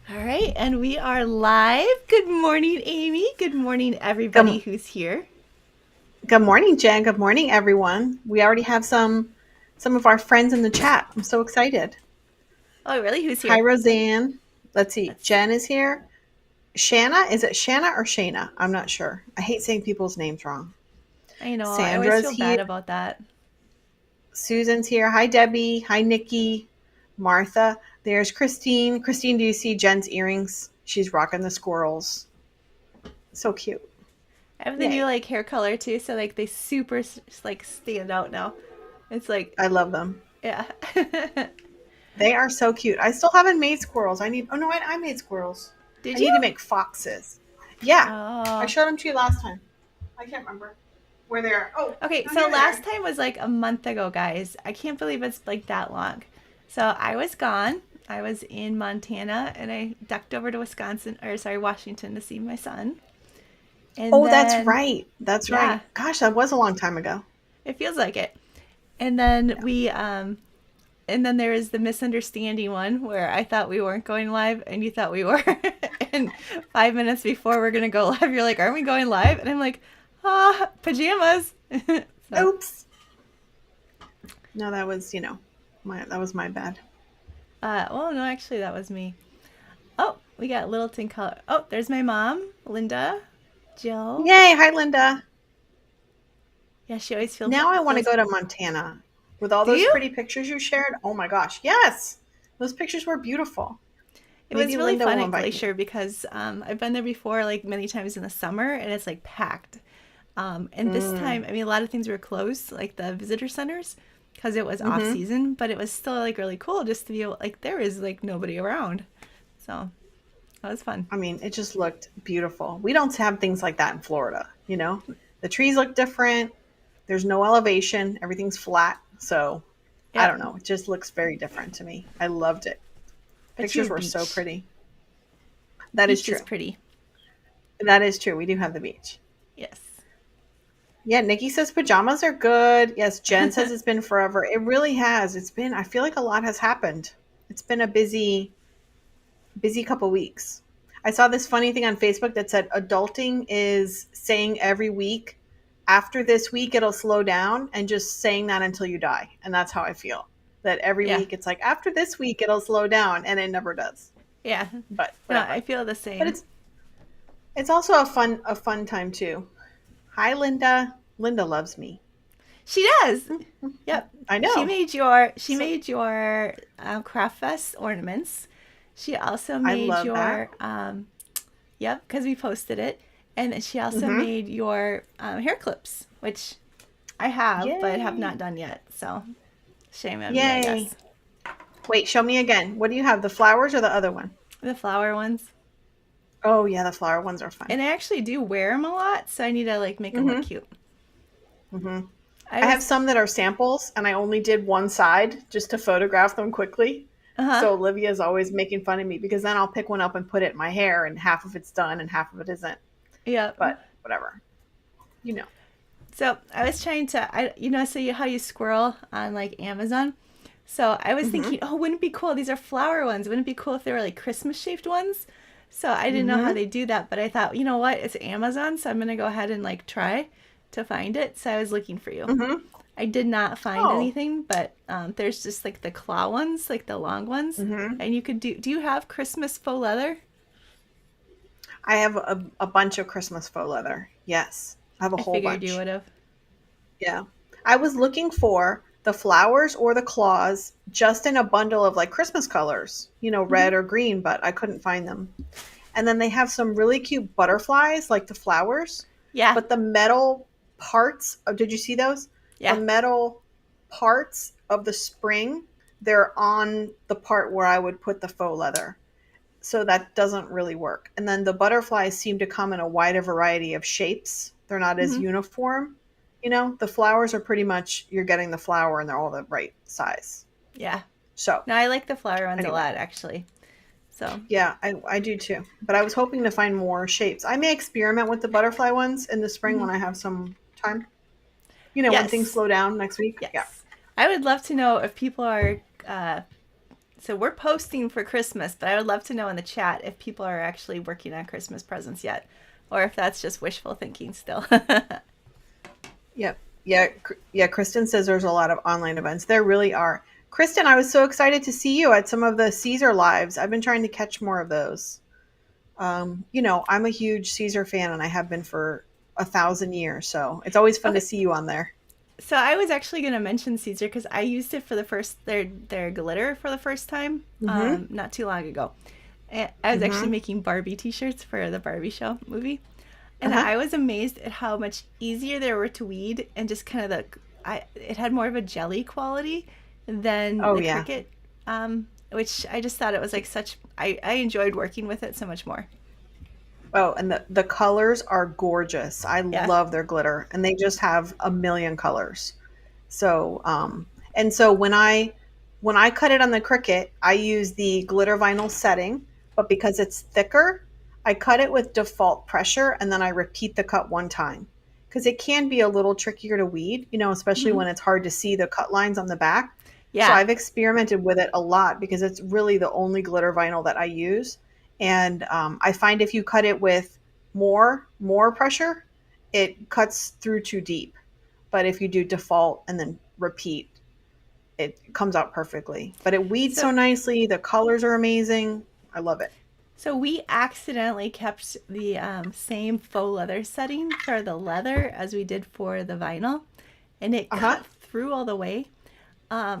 All right, and we are live. Good morning, Amy. Good morning, everybody Good, who's here. good morning, Jen. Good morning, everyone. We already have some of our friends in the chat. I'm so excited. Oh, really? Who's Hi, here? Roseanne. Let's see. Let's see. Jen is here. Shanna, is it Shanna or Shayna? I'm not sure. I hate saying people's names wrong. I know. I always Sandra's feel here. bad about that. Susan's here. Hi, Debbie. Hi, Nikki. Martha. There's Christine. Christine, do you see Jen's earrings? She's rocking the squirrels. So cute. I have the new Yay. like hair color too, so like they super like stand out now. It's like, I love them. yeah. They are so cute. I still haven't made squirrels. Oh no, I made squirrels. I Did need to you? make foxes. Yeah, I Oh. showed them to you last time. I can't remember where they are. Oh, Okay, no, so here they last are. time was like a month ago, guys. I can't believe it's like that long. So I was gone. I was in Montana and I ducked over to Wisconsin, or sorry, Washington to see my son. And Oh, that's then, right. That's yeah, right. Gosh, that was a long time ago. it feels like it. And then Yeah. and then there is the misunderstanding one where I thought we weren't going live and you thought we were. And 5 minutes before we're gonna go live, you're like, "Aren't we going live?" And I'm like, "Ah, pajamas." So, Oops. No, that was that was my bad. well, no, actually, that was me. Oh, we got Littleton color. Oh, there's my mom, Linda, Jill. Yay! Hi, Linda. Yeah, she always Now I want to feels. go to Montana with all Do those you? pretty pictures you shared. Oh my gosh, yes, those pictures were beautiful. It was Maybe really Linda fun will at invite me. Glacier because I've been there before, like many times in the summer, and it's like packed. And this Mm. time, I mean, a lot of things were closed, like the visitor centers, because it was off Mm-hmm. season, but it was still like really cool just to be able, like, there is like nobody around. So that was fun. I mean, it just looked beautiful. We don't have things like that in Florida, you know? The trees look different. There's no elevation. Everything's flat. So I Yep. don't know. It just looks very different to me. I loved it. But you Pictures have were so beach. pretty. That is Beach is true. pretty. That is true. We do have the beach. Yes. Yeah, Nikki says pajamas are good. Yes, Jen says it's been forever. It really has. I feel like a lot has happened. It's been a busy couple weeks. I saw this funny thing on Facebook that said adulting is saying every week, after this week, it'll slow down, and just saying that until you die. And that's how I feel. That every Yeah. week it's like, after this week, it'll slow down, and it never does. Yeah. But No, I whatever. feel the But same. it's also a fun time too. Hi, Linda. Linda loves me. She does. Yep. I She know. made your So Craft Fest ornaments. She also I made love that. your yep, because we posted it, and then she also Mm-hmm. made your hair clips, which I have but have Yay. not done yet. So shame on me, I Yay. guess. Wait, show me again. What do you have? The flowers or the other one? The flower ones, Oh, yeah, the flower ones are fun. and I actually do wear them a lot, so I need to like make them look Mm-hmm. cute. Mm-hmm. I I have was some that are samples, and I only did one side just to photograph them quickly. uh huh So Olivia's always making fun of me because then I'll pick one up and put it in my hair, and half of it's done and half of it isn't. yep. But whatever, you know. So I was trying to, so how you squirrel on like Amazon. So I was Mm-hmm. thinking, oh, wouldn't it be cool? These are flower ones. Wouldn't it be cool if they were like Christmas shaped ones? So I didn't know how Mm-hmm. they do that, but I thought, you know what? It's Amazon, so I'm gonna go ahead and like try to find it. So I was looking for you. Mm-hmm. I did not find Oh. anything, but there's just like the claw ones, like the long ones, Mm-hmm. and you could do. Do you have Christmas faux leather? I have a bunch of Christmas faux leather. Yes, I have a I whole figured you bunch. would have. Yeah. I was looking for the flowers or the claws just in a bundle of like Christmas colors, Hmm. red or green, but I couldn't find them. And then they have some really cute butterflies, like the flowers, Yeah, but the metal parts, did you see those? The yeah, metal parts of the spring, they're on the part where I would put the faux leather. So that doesn't really work. And then the butterflies seem to come in a wider variety of shapes. They're not as hmm, uniform. The flowers are pretty much you're getting the flower and they're all the right size. yeah. So, No, I like the flower ones a anyway, lot actually. So yeah, I do too. But I was hoping to find more shapes. I may experiment with the butterfly ones in the spring mhm. when I have some time. When things Yes, slow down next week. Yeah. yes. I would love to know if people are uh, So we're posting for Christmas, but I would love to know in the chat if people are actually working on Christmas presents yet, or if that's just wishful thinking still. Yep. Yeah. Yeah. Kristen says there's a lot of online events. There really are. Kristen, I was so excited to see you at some of the Caesar lives. I've been trying to catch more of those. I'm a huge Caesar fan and I have been for 1,000 years. So it's always fun to Okay, see you on there. so I was actually going to mention Caesar because I used it for the first their glitter for the first time Mm-hmm. not too long ago. And I was actually Mm-hmm. making Barbie T-shirts for the Barbie show movie, and Uh-huh. I was amazed at how much easier they were to weed and just kind of it had more of a jelly quality than Oh the yeah. Cricut, which I just thought it was like such. I enjoyed working with it so much more. Oh, and the colors are gorgeous. I Yeah. love their glitter, and they just have a million colors. So, and so when I cut it on the Cricut, I use the glitter vinyl setting, but because it's thicker, I cut it with default pressure, and then I repeat the cut one time because it can be a little trickier to weed, especially Hmm. when it's hard to see the cut lines on the back. So Yeah. I've experimented with it a lot because it's really the only glitter vinyl that I use. And I find if you cut it with more pressure, it cuts through too deep. But if you do default and then repeat, it comes out perfectly. But it weeds so So nicely. The colors are amazing. I love it. So we accidentally kept the same faux leather setting for the leather as we did for the vinyl, and it Uh huh. cut through all the way,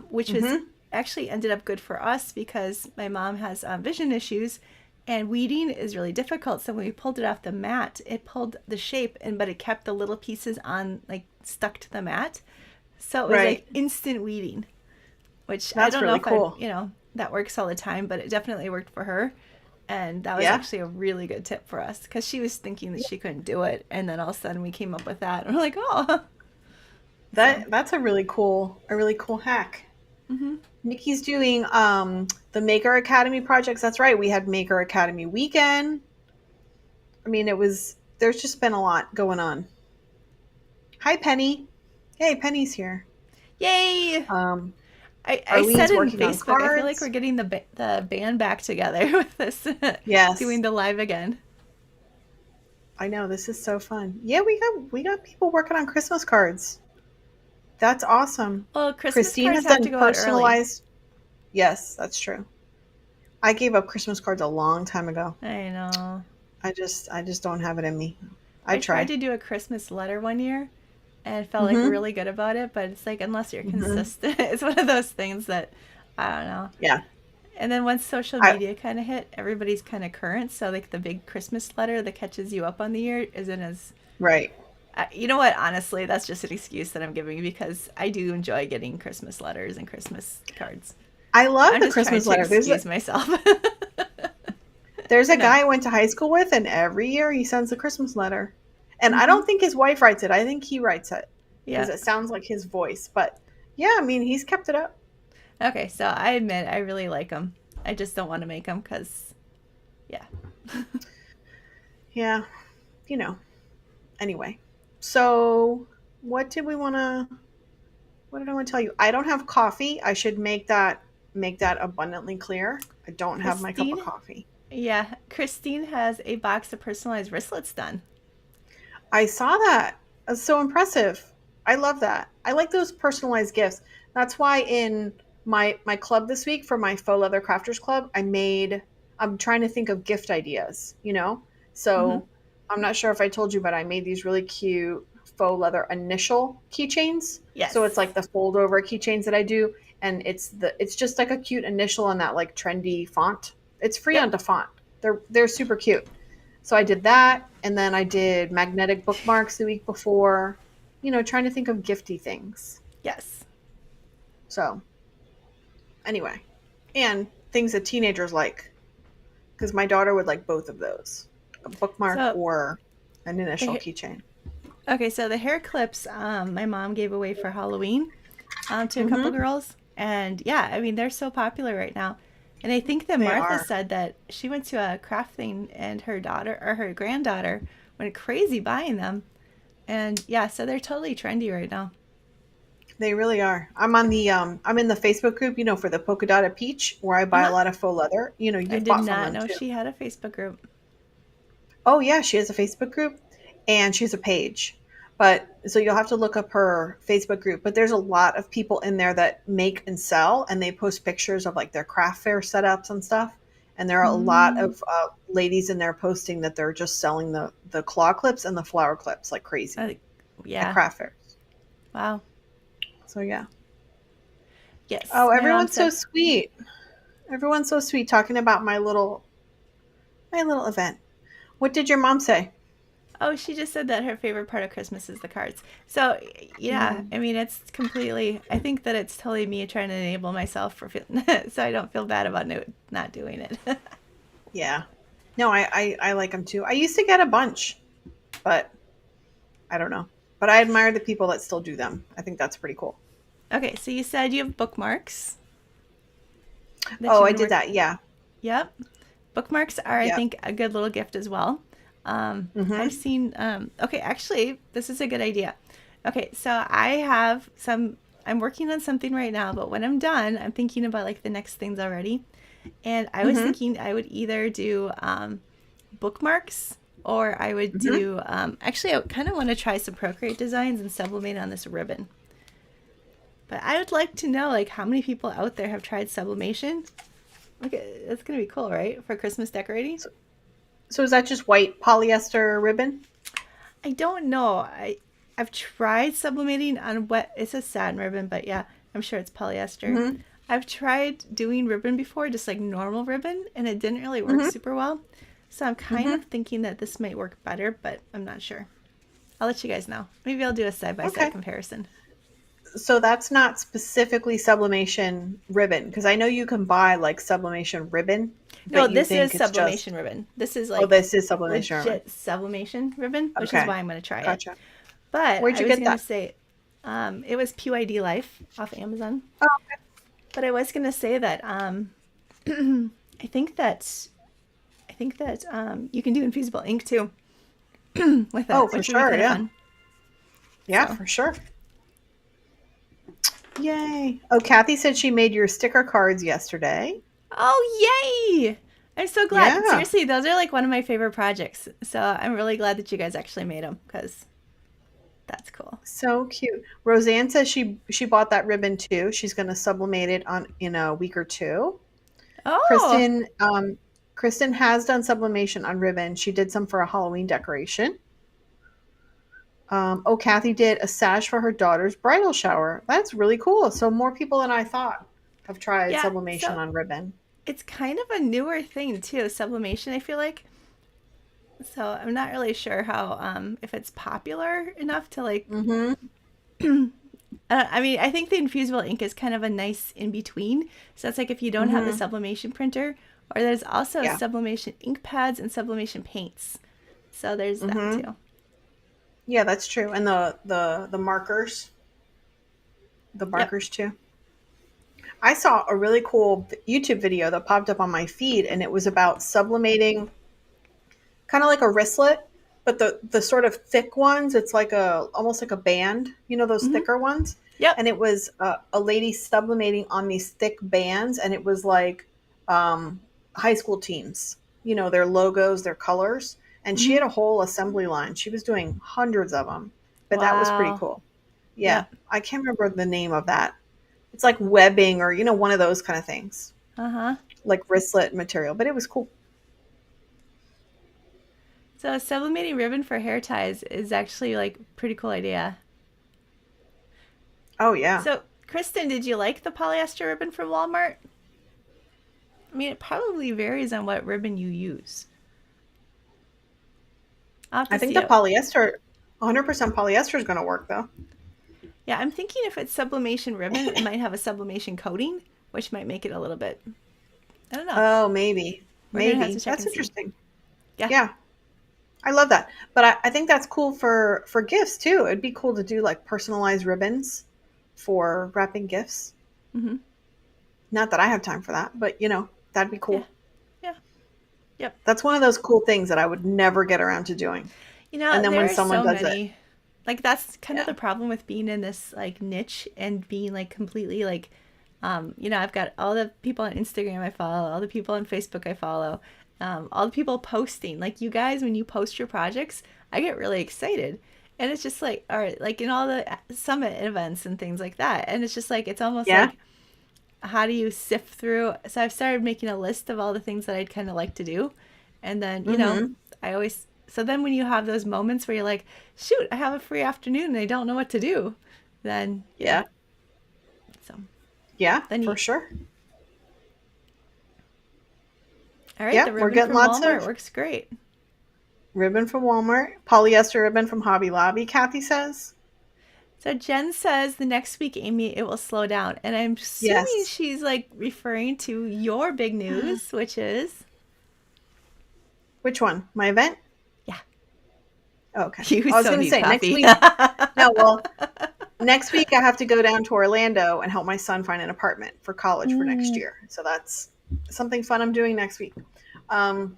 which was Mm-hmm. actually ended up good for us because my mom has vision issues, and weeding is really difficult. So when we pulled it off the mat, it pulled the shape, and but it kept the little pieces on like stuck to the mat, so it was Right. like instant weeding. Which I That's don't know really if I, cool. that works all the time, but it definitely worked for her. And that was Yeah. actually a really good tip for us because she was thinking that she couldn't do it. And then all of a sudden we came up with that. And we're like, oh. So, That's a really cool hack. hmm. Nikki's doing the Maker Academy projects. That's right. We had Maker Academy weekend. I mean, there's just been a lot going on. Hi, Penny. Hey, Penny's here. Yay! Um, I said Arlene's in working on Facebook, I feel like we're cards. getting the band back together with this, doing Yes, the live again. I know. This is so fun. Yeah, we got people working on Christmas cards. That's awesome. Well, Christmas Christine cards has have to done go out early. personalized. Yes, that's true. I gave up Christmas cards a long time ago. I know. I just don't have it in me. I I tried try. to do a Christmas letter one year and felt like Mm-hmm. really good about it, but it's like unless you're Mm-hmm. consistent, it's one of those things that I don't know. Yeah. And then once social I media kind of hit, everybody's kind of current. So like the big Christmas letter that catches you up on the year isn't as. right. You know what? Honestly, that's just an excuse that I'm giving because I do enjoy getting Christmas letters and Christmas cards. I love I'm the just trying Christmas to letter. There's a, excuse myself. there's a No. guy I went to high school with, and every year he sends a Christmas letter. And I Hmm. don't think his wife writes it. I think he writes it because Yeah. it sounds like his voice. But yeah, I mean, he's kept it up. Okay. So I admit I really like them. I just don't want to make them because, yeah. Yeah, you know. Anyway, so what did we want to? What did I want to tell you? I don't have coffee. I should make that abundantly clear. I don't have my cup of Christine? coffee. Yeah. Christine has a box of personalized wristlets done. I saw that. That's so impressive. I love that. I like those personalized gifts. That's why in my club this week for my faux leather crafters club, I'm trying to think of gift ideas. Hmm. So I'm not sure if I told you, but I made these really cute faux leather initial keychains. So it's Yes. like the fold over keychains that I do, and it's just like a cute initial in that like trendy font. It's free Yep. on font. They're super cute. So I did that, and then I did magnetic bookmarks the week before, trying to think of gifty things. Yes. So, anyway, and things that teenagers like, because my daughter would like both of those, a bookmark So or an the initial ha- keychain. okay, so the hair clips my mom gave away for Halloween to a couple Mm-hmm. girls, and yeah, I mean they're so popular right now. And I think that They Martha are. said that she went to a craft thing and her daughter or her granddaughter went crazy buying them. And yeah, so they're totally trendy right now. They really are. I'm in the Facebook group, for the polka dotted peach, where I buy a Uh-huh. lot of faux leather. I You've did bought from not them know too. she had a Facebook group. Oh yeah, she has a Facebook group and she has a page. But so you'll have to look up her Facebook group. But there's a lot of people in there that make and sell, and they post pictures of like their craft fair setups and stuff. And there are a lot Mm, of ladies in there posting that they're just selling the claw clips and the flower clips like crazy I, at yeah. craft fairs. Wow. So yeah. Yes. Oh, My mom everyone's so said, sweet. Everyone's so sweet talking about my little event. What did your mom say? oh, she just said that her favorite part of Christmas is the cards. So, yeah, Mm, I mean, it's completely, I think that it's totally me trying to enable myself so I don't feel bad about not doing it. yeah. No, I like them too. I used to get a bunch, but I don't know. But I admire the people that still do them. I think that's pretty cool. Okay, so you said you have bookmarks that Oh, you've I been did working. that. Yeah. Yep. Bookmarks are, I Yeah. think, a good little gift as well. I've Mm-hmm. seen, okay, actually, this is a good idea. Okay, so I'm working on something right now, but when I'm done, I'm thinking about like the next things already. And I was Mm-hmm. thinking I would either do bookmarks or I would Mm-hmm. do, actually, I kind of want to try some Procreate designs and sublimate on this ribbon. But I would like to know like how many people out there have tried sublimation. Okay, that's gonna be cool, right? For Christmas decorating. So is that just white polyester ribbon? I don't know. I've tried sublimating on what it's a satin ribbon, but yeah, I'm sure it's polyester. Mm-hmm. I've tried doing ribbon before, just like normal ribbon, and it didn't really work Mm-hmm. super well. So I'm kind Mm-hmm. of thinking that this might work better, but I'm not sure. I'll let you guys know. Maybe I'll do a side by side Okay. comparison. So that's not specifically sublimation ribbon, because I know you can buy like sublimation ribbon, No, but you this is think it's just, sublimation ribbon. This is oh, like this is sublimation ribbon. legit sublimation ribbon, which is Okay. why I'm going to try it. Gotcha. But Where'd I you was get going to that? say, it was PYD Life off Amazon. Oh, But I was going to say that I think that you can do infusible ink too with it, oh, for which would be sure. kind of Yeah. fun. Yeah, So, for sure. Yay. Oh, Kathy said she made your sticker cards yesterday. oh yay! I'm so glad. Yeah. Seriously, those are like one of my favorite projects. So I'm really glad that you guys actually made them because that's cool. So cute. Roseanne says she bought that ribbon too. She's going to sublimate it on in a week or two. Oh, Kristen has done sublimation on ribbon. She did some for a Halloween decoration. Oh, Kathy did a sash for her daughter's bridal shower. That's really cool. So more people than I thought have tried yeah. sublimation So on ribbon. it's kind of a newer thing too, sublimation. I feel like. So I'm not really sure how if it's popular enough to like. Mm-hmm. I mean, I think the infusible ink is kind of a nice in between. So it's like if you don't have the Mm-hmm. sublimation printer, or there's also Yeah. sublimation ink pads and sublimation paints. So there's that Mm-hmm. too. Yeah, that's true. And the markers, the Yep. markers too. I saw a really cool YouTube video that popped up on my feed, and it was about sublimating, kind of like a wristlet, but the sort of thick ones. It's like a almost like a band, those Hmm. thicker ones. Yep. And it was a lady sublimating on these thick bands, and it was like um, high school teams, their logos, their colors, and she Hmm. had a whole assembly line. She was doing hundreds of them, but that was pretty Wow. cool. Yeah, Yep. I can't remember the name of that. It's like webbing or one of those kind of things, Uh huh. like wristlet material, but it was cool. So sublimating ribbon for hair ties is actually like pretty cool idea. Oh yeah. So Kristen, did you like the polyester ribbon from Walmart? I mean, it probably varies on what ribbon you use. I'll have I to think see the it. polyester, 100% polyester is going to work though. Yeah, I'm thinking if it's sublimation ribbon, it might have a sublimation coating, which might make it a little bit. I don't know. Oh, maybe. We're gonna have to Maybe. check That's and see. interesting. Yeah. Yeah. I love that. But I think that's cool for gifts too. It'd be cool to do like personalized ribbons for wrapping gifts. Mm-hmm. Not that I have time for that, but that'd be Yeah. cool. Yeah. Yep. That's one of those cool things that I would never get around to doing. And then when There are someone so does it, many. like that's kind of Yeah. the problem with being in this like niche and being like completely like I've got all the people on Instagram I follow, all the people on Facebook I follow, all the people posting. Like you guys, when you post your projects, I get really excited. And it's just like, all right, like in all the summit events and things like that. And it's just like, it's almost Yeah. like, how do you sift through? So I've started making a list of all the things that I'd kind of like to do. And then, Mm-hmm. I always, so then when you have those moments where you're like, shoot, I have a free afternoon and I don't know what to do, then yeah. Yeah. So Yeah, then for you, sure. all right, Yeah, the we're ribbon getting from lots Walmart of works great. ribbon from Walmart, polyester ribbon from Hobby Lobby, Kathy says. So Jen says the next week, Amy, it will slow down. And I'm assuming Yes. she's like referring to your big news, which is, Which one? My event? yeah, Oh, okay. you I was so going to need say next coffee. week. No, well, next week I have to go down to Orlando and help my son find an apartment for college for next Mm, year. So that's something fun I'm doing next week. Um,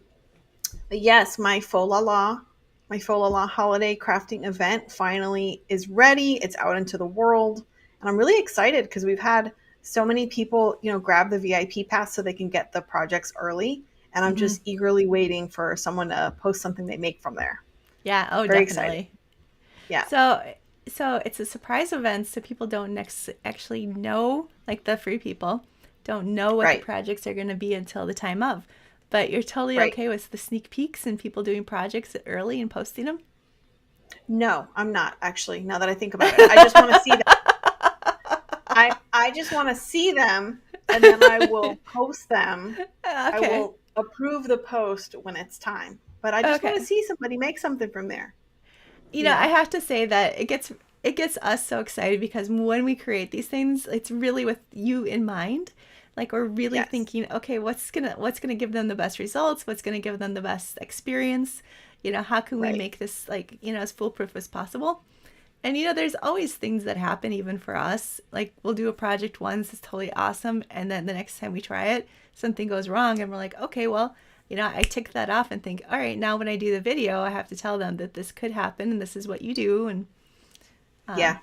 but yes, my faux la la holiday crafting event finally is ready. It's out into the world, and I'm really excited because we've had so many people, grab the VIP pass so they can get the projects early, and I'm hmm just eagerly waiting for someone to post something they make from there. Yeah, oh, Very excited. definitely. Yeah, So, so it's a surprise event, so people don't actually know, like the free people, don't know what the right, projects are going to be until the time of. But you're totally right. okay with the sneak peeks and people doing projects early and posting them? No, I'm not actually. Now that I think about it, I just want to see them. I just want to see them, and then I will post them. I Okay. will approve the post when it's time. But I just want to Okay. see somebody make something from there. I Yeah. have to say that it gets us so excited because when we create these things, it's really with you in mind. Like we're really Yes. thinking, okay, what's gonna give them the best results? What's gonna give them the best experience? How can we Right. make this like, as foolproof as possible? And there's always things that happen even for us. Like we'll do a project once, it's totally awesome, and then the next time we try it, something goes wrong and we're like, okay, well, I tick that off and think, all right, now when I do the video, I have to tell them that this could happen and this is what you do. And Yeah.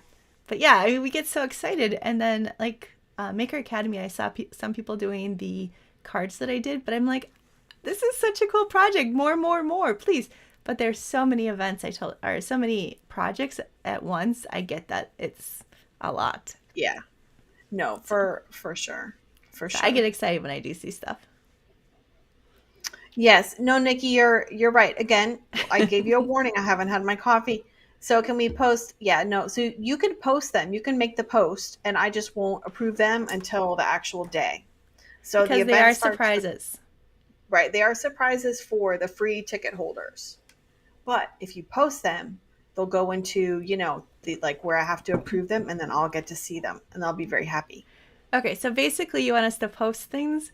but yeah, I mean, we get so excited. And then like Maker Academy, I saw some people doing the cards that I did, but I'm like, this is such a cool project. More, more, more, please. But there's so many events or so many projects at once. I get that it's a lot. Yeah. No, So, for sure. For so I get sure. excited when I do see stuff. Yes. No, Nikki, you're right. Again, I gave you a warning. I haven't had my coffee. So can we post? Yeah, no. So you can post them. You can make the post, and I just won't approve them until the actual day. So the Because they event are starts surprises. right. They are surprises for the free ticket holders. But if you post them, they'll go into, the like where I have to approve them, and then I'll get to see them and I'll be very happy. Okay, so basically you want us to post things,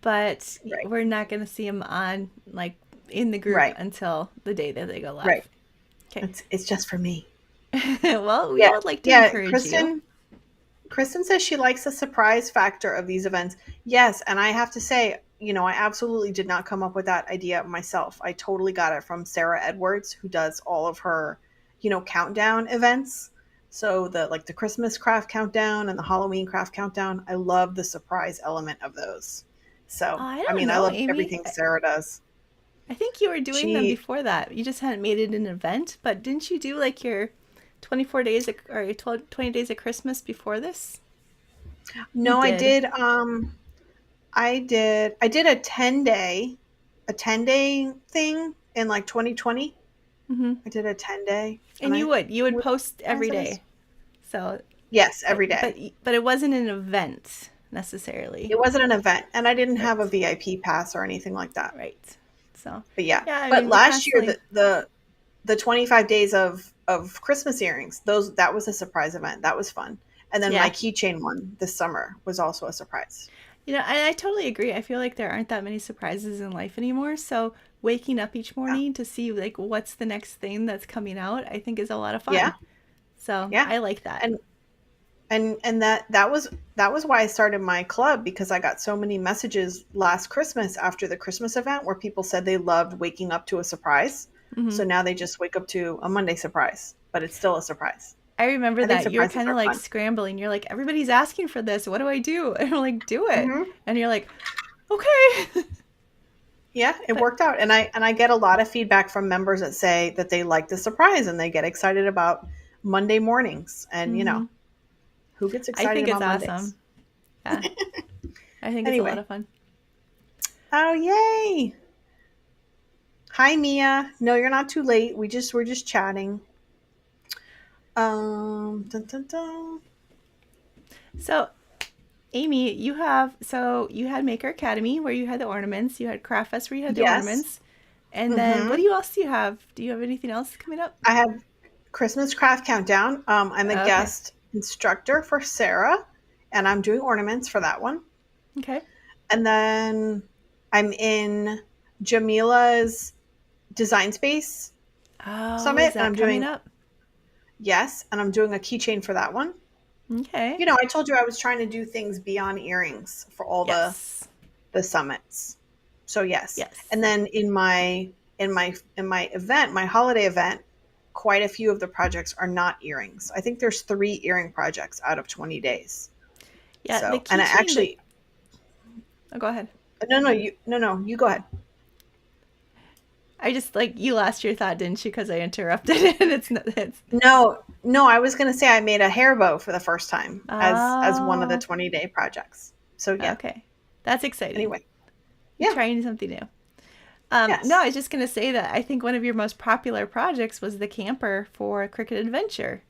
but Right. we're not going to see them on like in the group Right. until the day that they go Right. live. Okay. It's just for me. Well, we Yeah. would like to Yeah. encourage you. Kristen says she likes the surprise factor of these events. Yes, and I have to say, I absolutely did not come up with that idea myself. I totally got it from Sarah Edwards, who does all of her, countdown events. So the Christmas craft countdown and the Halloween craft countdown, I love the surprise element of those. So, I I don't mean, I know, love Amy. everything Sarah does. I think you were doing them She before that. You just hadn't made it an event, but didn't you do like your 24 days or your 12, 20 days of Christmas before this? You No, I did. did I did a 10-day thing in like 2020. Hmm. I did a 10-day and And I you would was post every surprised. day. So, Yes, but every but day. but it wasn't an event necessarily. It wasn't an event and I didn't have a Right. VIP pass or anything like that. Right. So, But yeah. yeah, I But mean, we last year constantly. the 25 days of Christmas earrings, that was a surprise event. That was fun. And then my Yeah. keychain one this summer was also a surprise. I totally agree. I feel like there aren't that many surprises in life anymore. So, waking up each Yeah. morning to see like what's the next thing that's coming out, I think is a lot of Yeah. fun. So, Yeah. I like that. And that was why I started my club, because I got so many messages last Christmas after the Christmas event where people said they loved waking up to a surprise. Mm-hmm. So now they just wake up to a Monday surprise, but it's still a surprise. I remember I think that you were surprises kind of are like fun. scrambling. You're like, everybody's asking for this. What do I do? And I'm like, do it. Hmm. And you're like, okay. Yeah, it But worked out, and I get a lot of feedback from members that say that they like the surprise and they get excited about Monday mornings. And mm-hmm. who gets I excited think it's about Mondays? awesome. Yeah, I think it's a lot Anyway, of fun. oh yay! Hi Mia. No, you're not too late. We're just chatting. Dun, dun, dun. So, Amy, you had Maker Academy where you had the ornaments. You had Craft Fest where you had the Yes. ornaments. And then Mm-hmm. what do you else do you have? Do you have anything else coming up? I have Christmas craft countdown. I'm a Okay. guest instructor for Sarah, and I'm doing ornaments for that one. Okay. And then I'm in Jamila's Design Space Oh, is Summit, and that I'm coming doing up? yes, and I'm doing a keychain for that one. Okay. I told you I was trying to do things beyond earrings for all Yes. the summits. So yes. Yes. And then in my event, my holiday event, quite a few of the projects are not earrings. I think there's 3 earring projects out of 20 days. Yeah, the So, and I keychain that actually oh, go ahead. no, you go ahead. I just like you lost your thought, didn't you? Because I interrupted it. It's not. It's No, I was going to say I made a hair bow for the first time as one of the oh, 20-day projects. So yeah. okay. That's exciting. Anyway, You're yeah. trying something new. No, Yes. I was just gonna say that I think one of your most popular projects was the camper for Cricut Adventure.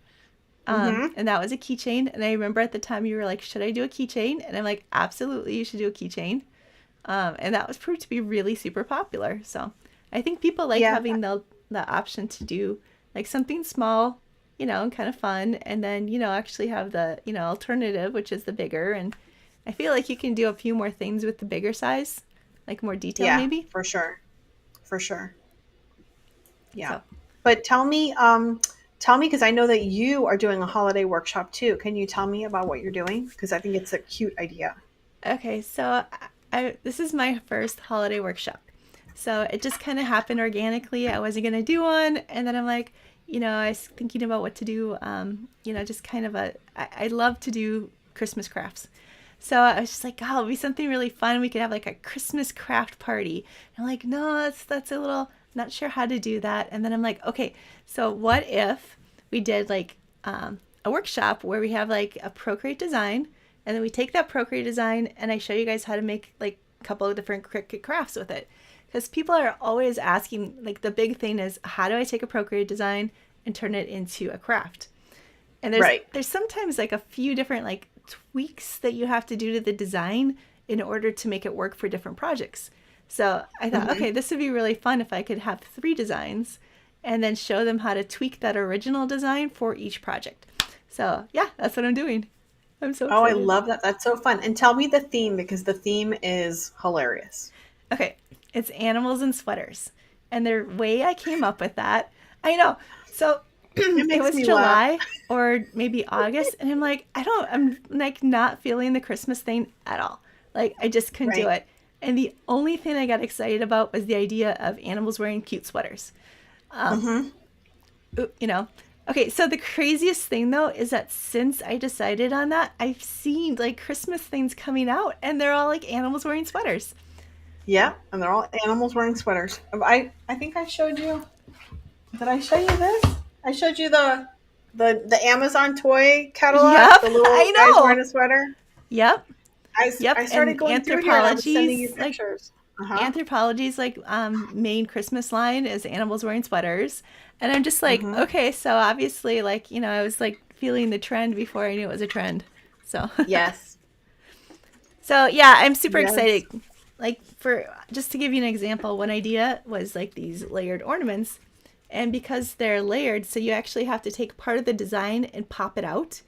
Mhm. And that was a keychain. And I remember at the time you were like, "Should I do a keychain?" And I'm like, "Absolutely, you should do a keychain." And that was proved to be really super popular. So I think people like Yeah. having the option to do like something small, and kind of fun, and then actually have the alternative, which is the bigger. And I feel like you can do a few more things with the bigger size, like more detail Yeah, maybe. for sure. For sure. Yeah. So But tell me because I know that you are doing a holiday workshop too. Can you tell me about what you're doing? Because I think it's a cute idea. okay, so this is my first holiday workshop. So it just kind of happened organically. I wasn't gonna do one, and then I'm like, I was thinking about what to do. Just kind of I love to do Christmas crafts. So I was just like, oh, it'll be something really fun. We could have like a Christmas craft party. And I'm like, no, that's a little not sure how to do that. And then I'm like, okay, so what if we did like a workshop where we have like a Procreate design, and then we take that Procreate design and I show you guys how to make like a couple of different Cricut crafts with it. Because people are always asking, like the big thing is, how do I take a Procreate design and turn it into a craft? And Right. there's sometimes like a few different like tweaks that you have to do to the design in order to make it work for different projects. So I thought, Hmm. okay, this would be really fun if I could have 3 designs and then show them how to tweak that original design for each project. So yeah, that's what I'm doing. I'm so Oh, I excited. love that. That's so fun. And tell me the theme because the theme is hilarious. Okay, it's animals and sweaters. And the way I came up with that, I know. So It it makes was me laugh. July or maybe August, and I'm like, I'm like not feeling the Christmas thing at all. Like I just couldn't do Right. it. And the only thing I got excited about was the idea of animals wearing cute sweaters. Hmm. You know. Okay, so the craziest thing though is that since I decided on that, I've seen like Christmas things coming out and they're all like animals wearing sweaters. Yeah, and they're all animals wearing sweaters. I think I showed you. Did I show you this? I showed you the Amazon toy catalog. Yep, The little I guys wearing know. a sweater. Yep. I Yep, started and going through here and I was sending you anthropology's like pictures. Uh huh. Anthropology's like main Christmas line is animals wearing sweaters, and I'm just like, Mm-hmm. okay, so obviously, like I was like feeling the trend before I knew it was a trend. So, Yes. so yeah, I'm super Yes. excited. Like for just to give you an example, one idea was like these layered ornaments, and because they're layered, so you actually have to take part of the design and pop it out,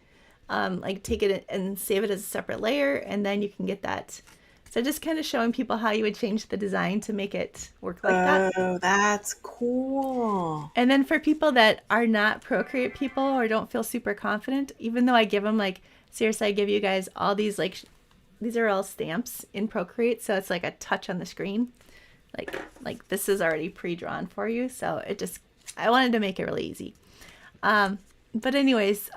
like take it and save it as a separate layer, and then you can get that. So just kind of showing people how you would change the design to make it work like that. Oh, that's cool. And then for people that are not Procreate people or don't feel super confident, even though I give them like, seriously, I give you guys all these like, these are all stamps in Procreate. So it's like a touch on the screen. like this is already pre-drawn for you. So I wanted to make it really easy. But anyways,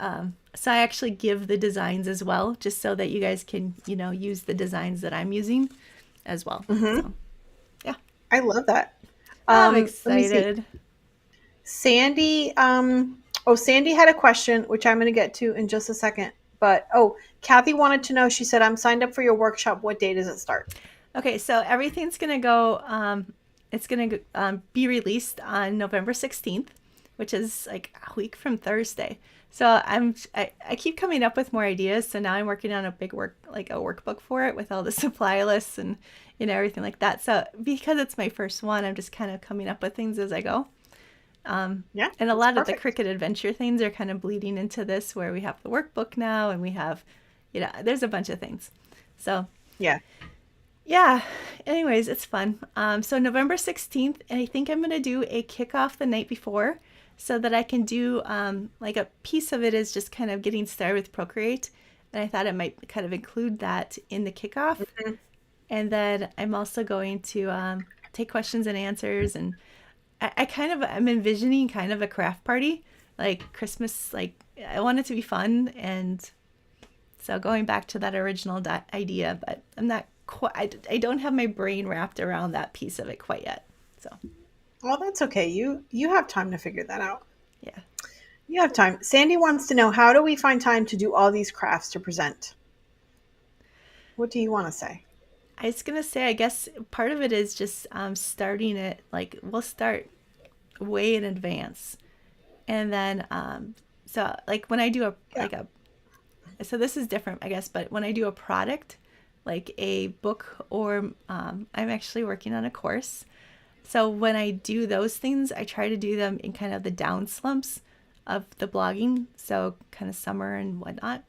so I actually give the designs as well, just so that you guys can, use the designs that I'm using as well. Mm-hmm. So yeah, I love that. I'm Let me see. excited. Sandy, Sandy had a question, which I'm going to get to in just a second. But, Kathy wanted to know, she said, I'm signed up for your workshop. What day does it start? Okay, so everything's gonna go. It's gonna be released on November 16th, which is like a week from Thursday. So I keep coming up with more ideas. So now I'm working on a big like a workbook for it with all the supply lists and everything like that. So because it's my first one, I'm just kind of coming up with things as I go. Yeah, And a that's lot of the perfect. Cricut adventure things are kind of bleeding into this, where we have the workbook now, and we have, there's a bunch of things. So Yeah. yeah, anyways, it's fun. So November 16th, and I think I'm going to do a kickoff the night before so that I can do like a piece of it is just kind of getting started with Procreate. And I thought it might kind of include that in the kickoff. Mhm. And then I'm also going to take questions and answers. And I'm envisioning kind of a craft party, like Christmas. Like I want it to be fun. And so going back to that original idea, but I'm not quite, I don't have my brain wrapped around that piece of it quite yet. So Well, that's okay. You have time to figure that out. yeah. You have time. Sandy wants to know, how do we find time to do all these crafts to present? What do you want to say? I was going to say, I guess part of it is just starting it, like we'll start way in advance. And then, so like when I do Yeah. so this is different, I guess, but when I do a product, like a book or I'm actually working on a course. So when I do those things, I try to do them in kind of the down slumps of the blogging. So kind of summer and whatnot.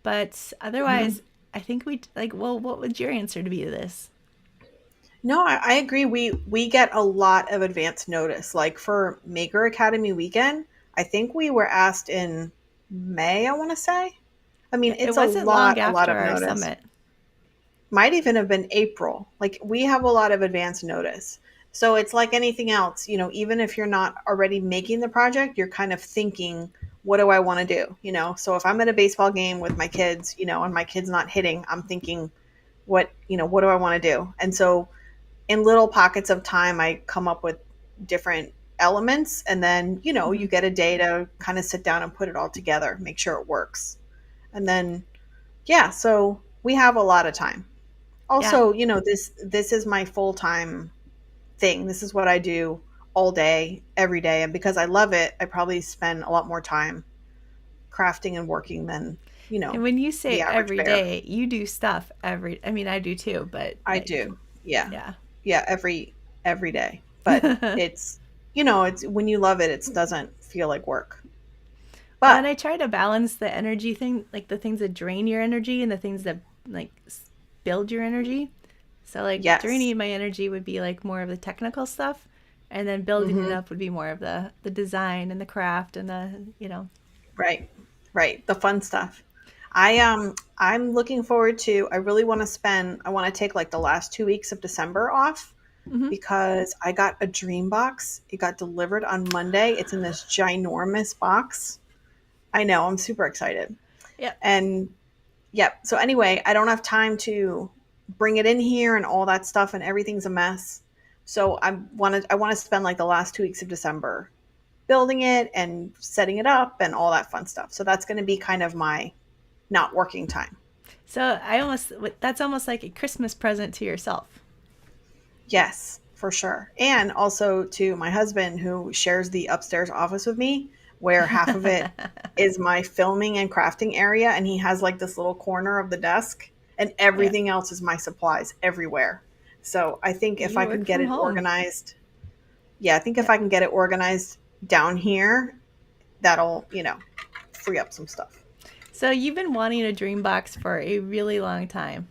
But Mhm. otherwise, I think well, what would your answer to be to this? No, I agree. We get a lot of advance notice. Like for Maker Academy weekend, I think we were asked in May, I want to say. I mean, Yeah, it it's wasn't long a lot after of our notice. summit. Might even have been April. Like we have a lot of advance notice. So it's like anything else, even if you're not already making the project, you're kind of thinking, what do I want to do? So if I'm at a baseball game with my kids, and my kid's not hitting, I'm thinking, what do I want to do? And so in little pockets of time, I come up with different elements. And then, Hmm. you get a day to kind of sit down and put it all together, make sure it works. And then, yeah, so we have a lot of time. Yeah. Also, this is my full-time thing. This is what I do all day, every day. And because I love it, I probably spend a lot more time crafting and working than, And when you say the average every bear. day, you do stuff I mean, I do too, but I like, do. Yeah. yeah. Yeah, every day. But it's when you love it, it doesn't feel like work. Well, But and I try to balance the energy thing, like the things that drain your energy and the things that like build your energy. So like yes. draining my energy would be like more of the technical stuff, and then building it Mhm. up would be more of the design and the craft and Right. Right. The fun stuff. I'm looking forward to I really I want to take like the last 2 weeks of December off Hmm. because I got a dream box. It got delivered on Monday. It's in this ginormous box. I know, I'm super excited. Yeah. And yep. So anyway, I don't have time to bring it in here and all that stuff and everything's a mess. So I want to spend like the last 2 weeks of December building it and setting it up and all that fun stuff. So that's going to be kind of my not working time. So that's almost like a Christmas present to yourself. Yes, for sure. And also to my husband who shares the upstairs office with me, where half of it is my filming and crafting area. And he has like this little corner of the desk, and Yeah. everything else is my supplies everywhere. So I think if You I can work get from it home. organized, yeah, I think if Yeah. I can get it organized down here, that'll, free up some stuff. So you've been wanting a dream box for a really long time.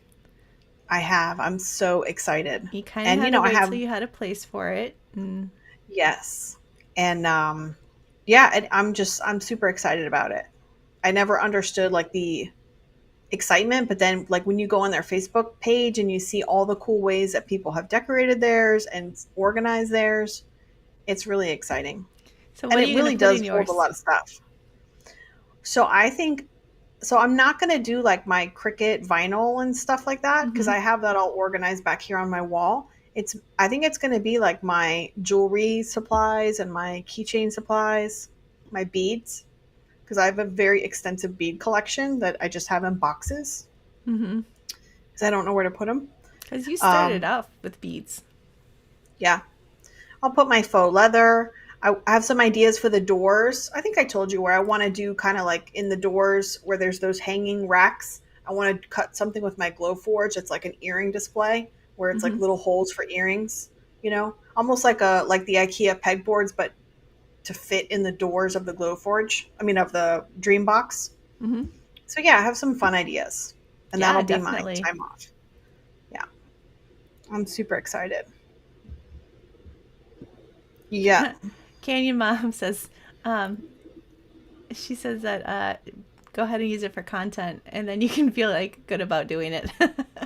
I have. I'm so excited. You kind of And, had to I wait till have, you had a place for it. And yes. And, yeah, I'm super excited about it. I never understood like the excitement, but then like when you go on their Facebook page and you see all the cool ways that people have decorated theirs and organized theirs, it's really exciting. So And what are it you going really to put in does hold a yours? lot of stuff. So I think so I'm not going to do like my Cricut vinyl and stuff like that because Mm-hmm. I have that all organized back here on my wall. I think it's going to be like my jewelry supplies and my keychain supplies, my beads because I have a very extensive bead collection that I just have in boxes Mm-hmm. because I don't know where to put them. Because you started Um, off with beads. yeah, I'll put my faux leather. I have some ideas for the doors. I think I told you where I want to do kind of like in the doors where there's those hanging racks. I want to cut something with my glow forge. It's like an earring display where it's like Mm-hmm. little holes for earrings, almost like the IKEA pegboards, but to fit in the doors of the glow forge. I mean, of the dream box. Mm-hmm. So yeah, I have some fun ideas, and Yeah, that'll be my definitely. time off. Yeah, I'm super excited. Yeah. Canyon Mom says, um, she says that go ahead and use it for content, and then you can feel like good about doing it.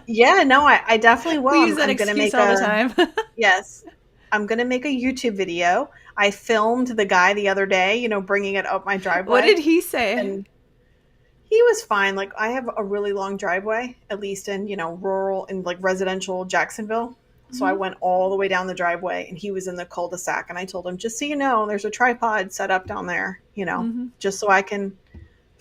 Yeah, no, I definitely will. We use that I'm gonna excuse make all the time. yes, I'm gonna make a YouTube video. I filmed the guy the other day, bringing it up my What did driveway, he say? and he was fine. Like I have a really long driveway, at least in, rural and like residential Jacksonville. So I Mm-hmm. went all the way down the driveway and he was in the cul-de-sac and I told him, just so you know, there's a tripod set up down there, Mm-hmm. just so I can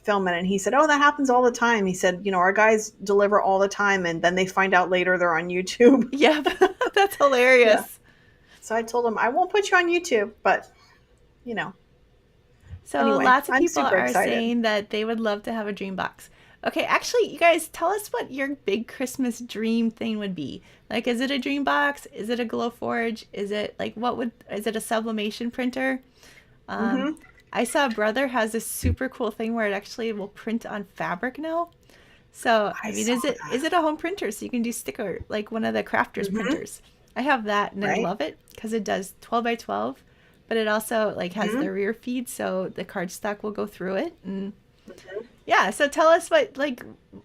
film it. And he said, oh, that happens all the time. He said, our guys deliver all the time and then they find out later they're on YouTube. Yep, that's Yeah. hilarious. So I told him, I won't put you on YouTube, but, you know, So anyway, lots of I'm people super are excited. saying that they would love to have a dream box. Okay, actually, you guys tell us what your big Christmas dream thing would be. Like, is it a dream box? Is it a glow forge? Is it like is it a sublimation printer? Um, Hmm. I saw a brother has this super cool thing where it actually will print on fabric now. So, I I mean, saw is that. it a home printer so you can do sticker like one of the crafters Hmm. printers? I have that and I Right. love it because it does 12 by 12, but it also like has Hmm. the rear feed so the cardstock will go through it. And yeah, so tell us what like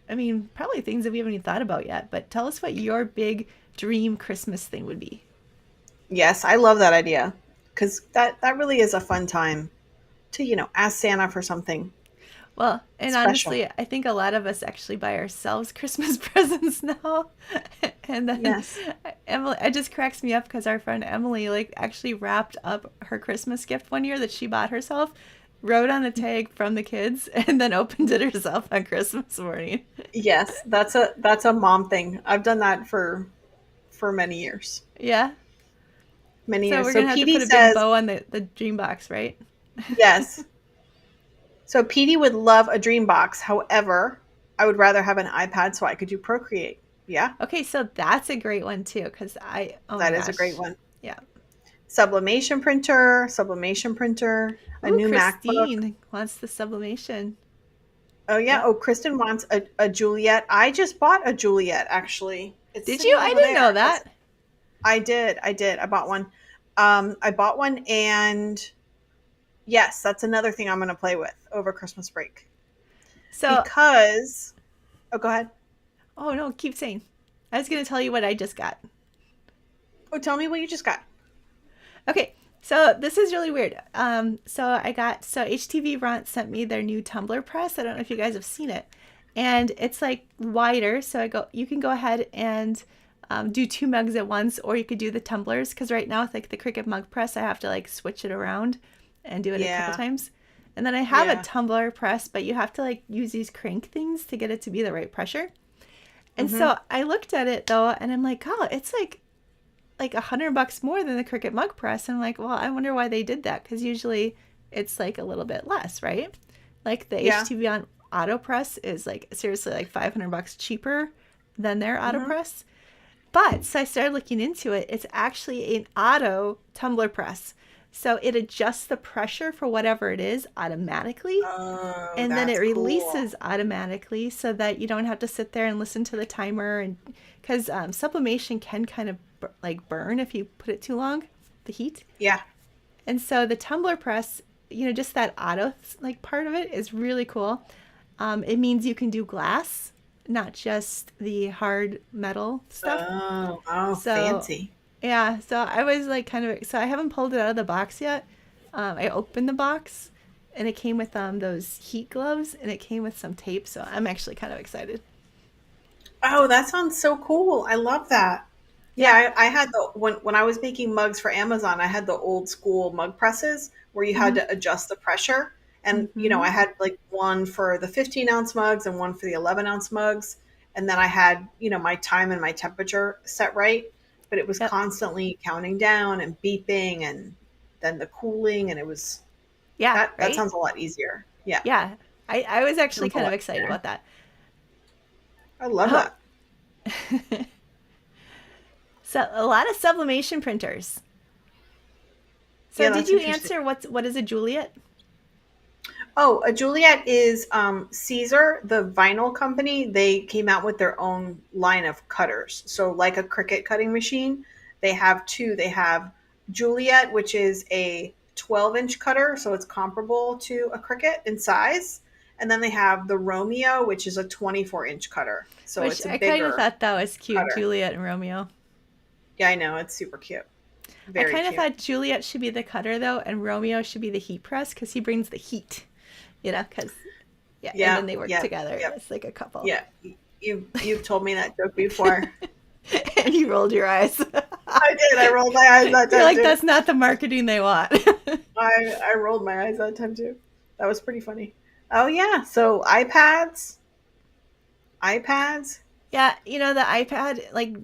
I mean, probably things that we haven't even thought about yet, but tell us what your big dream Christmas thing would be. Yes, I love that idea because that really is a fun time to, ask Santa for something Well, and special. honestly, I think a lot of us actually buy ourselves Christmas presents now. And then Yes. Emily, it just cracks me up because our friend Emily like actually wrapped up her Christmas gift one year that she bought herself, wrote on a tag from the kids, and then opened it herself on Christmas morning. Yes, that's a mom thing. I've done that for many years. Yeah. Many So years. we're So gonna have to Petey put a big says, bow on the dream box, right? yes. So Petey would love a dream box. However, I would rather have an iPad so I could do Procreate. Yeah, Okay, so that's a great one too, because oh my that is a great gosh. one. Yeah. Sublimation printer, a Ooh, new MacBook. Christine wants the sublimation. Oh yeah. Yep. Oh, Kristen wants a Juliet. I just bought a Juliet actually. It's Did you? sitting I over didn't there. know That's that. I did. I did. I bought one. I bought one and yes, that's another thing I'm going to play with over Christmas break So, because oh, go ahead. oh no, keep saying. I was going to tell you what I just got. Oh, tell me what you just got. Okay, so this is really weird. So HTV Ront sent me their new tumbler press. I don't know if you guys have seen it, and it's like wider. So you can go ahead and do two mugs at once, or you could do the tumblers. Because right now with like the Cricut mug press, I have to like switch it around and do it a couple Yeah. times. And then I have a Yeah. tumbler press, but you have to like use these crank things to get it to be the right pressure. And Mm-hmm. so I looked at it though, and I'm like, oh, it's like $100 more than the Cricut mug press. And I'm like, well, I wonder why they did that because usually it's like a little bit less, right? Like the Yeah. HTV on auto press is like seriously like $500 cheaper than their auto Mm-hmm. press. But so I started looking into it. It's actually an auto tumbler press. So it adjusts the pressure for whatever it is automatically, Oh, and then it that's cool. releases automatically so that you don't have to sit there and listen to the timer. And because sublimation can kind of like burn if you put it too long, the heat. Yeah. And so the tumbler press, just that auto like part of it is really cool. It means you can do glass not just the hard metal stuff. Oh, So, fancy. yeah, so I was like kind of, so I haven't pulled it out of the box yet. I opened the box and it came with those heat gloves and it came with some tape. So I'm actually kind of excited. Oh, that sounds so cool. I love that. Yeah, Yeah. I had the when I was making mugs for Amazon, I had the old school mug presses where you had Mm-hmm. to adjust the pressure. And Mm-hmm. I had like one for the 15-ounce mugs and one for the 11-ounce mugs. And then I had, my time and my temperature set right, but it was Yep. constantly counting down and beeping and then the cooling, and it was Yeah, that right? sounds a lot easier. Yeah. Yeah. I was actually Sounds a kind of lot excited easier. about that. I love Oh, that. so a lot of sublimation printers. So Yeah, did that's you interesting. answer what is a Juliet? Oh, a Juliet is Caesar, the vinyl company. They came out with their own line of cutters. So, like a Cricut cutting machine, they have two. They have Juliet, which is a 12-inch cutter, so it's comparable to a Cricut in size. And then they have the Romeo, which is a 24-inch cutter. So Which it's a I kind of bigger thought that was cute, cutter. Juliet and Romeo. Yeah, I know. It's super cute. I Very kind of cute. thought Juliet should be the cutter though, and Romeo should be the heat press because he brings the heat, because yeah, and Yeah, then they work yeah, together yeah, as like a couple. yeah. You've told me that joke before. And you rolled your eyes. I did. I rolled my eyes that You're time like, too. that's not the marketing they want. I rolled my eyes that time too. That was pretty funny. Oh yeah, so iPads. Yeah, the iPad, like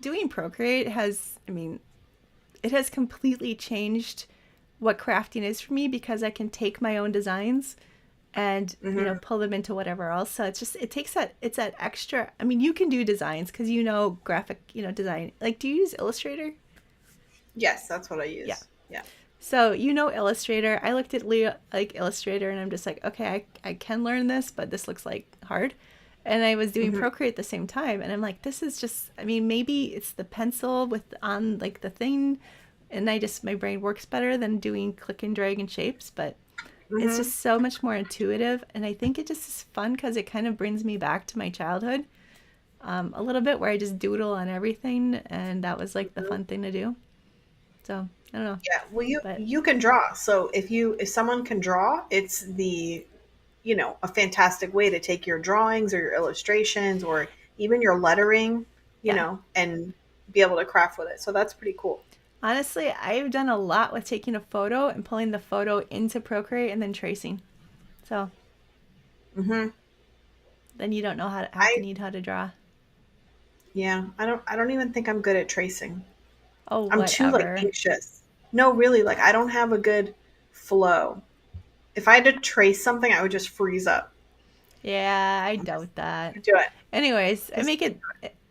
doing Procreate has, I mean, it has completely changed what crafting is for me because I can take my own designs and Hmm. pull them into whatever else. So it takes that, it's that extra. I mean, you can do designs because graphic design. Like, do you use Illustrator? Yes, that's what I Yeah. use. Yeah. So Illustrator. I looked at like Illustrator and I'm just like, okay, I can learn this, but this looks like hard. And I was doing Hmm. Procreate at the same time, and I'm like, this is just. I mean, maybe it's the pencil with on like the thing, and my brain works better than doing click and drag and shapes, but it's Hmm. just so much more intuitive, and I think it just is fun because it kind of brings me back to my childhood, a little bit where I just doodle on everything, and that was like the Hmm. fun thing to do. So I don't know, Yeah. Well, you but you can draw. So if someone can draw, it's a fantastic way to take your drawings or your illustrations or even your lettering, yeah. and be able to craft with it. So that's pretty cool. Honestly, I've done a lot with taking a photo and pulling the photo into Procreate and then tracing. So Hmm. then you don't know I how to draw. Yeah. I don't even think I'm good at tracing. Oh, I'm too like whatever. anxious. No, really, like I don't have a good flow. If I had to trace something, I would just freeze up. Yeah, I I just doubt that. could do it. Anyways, I Just make it.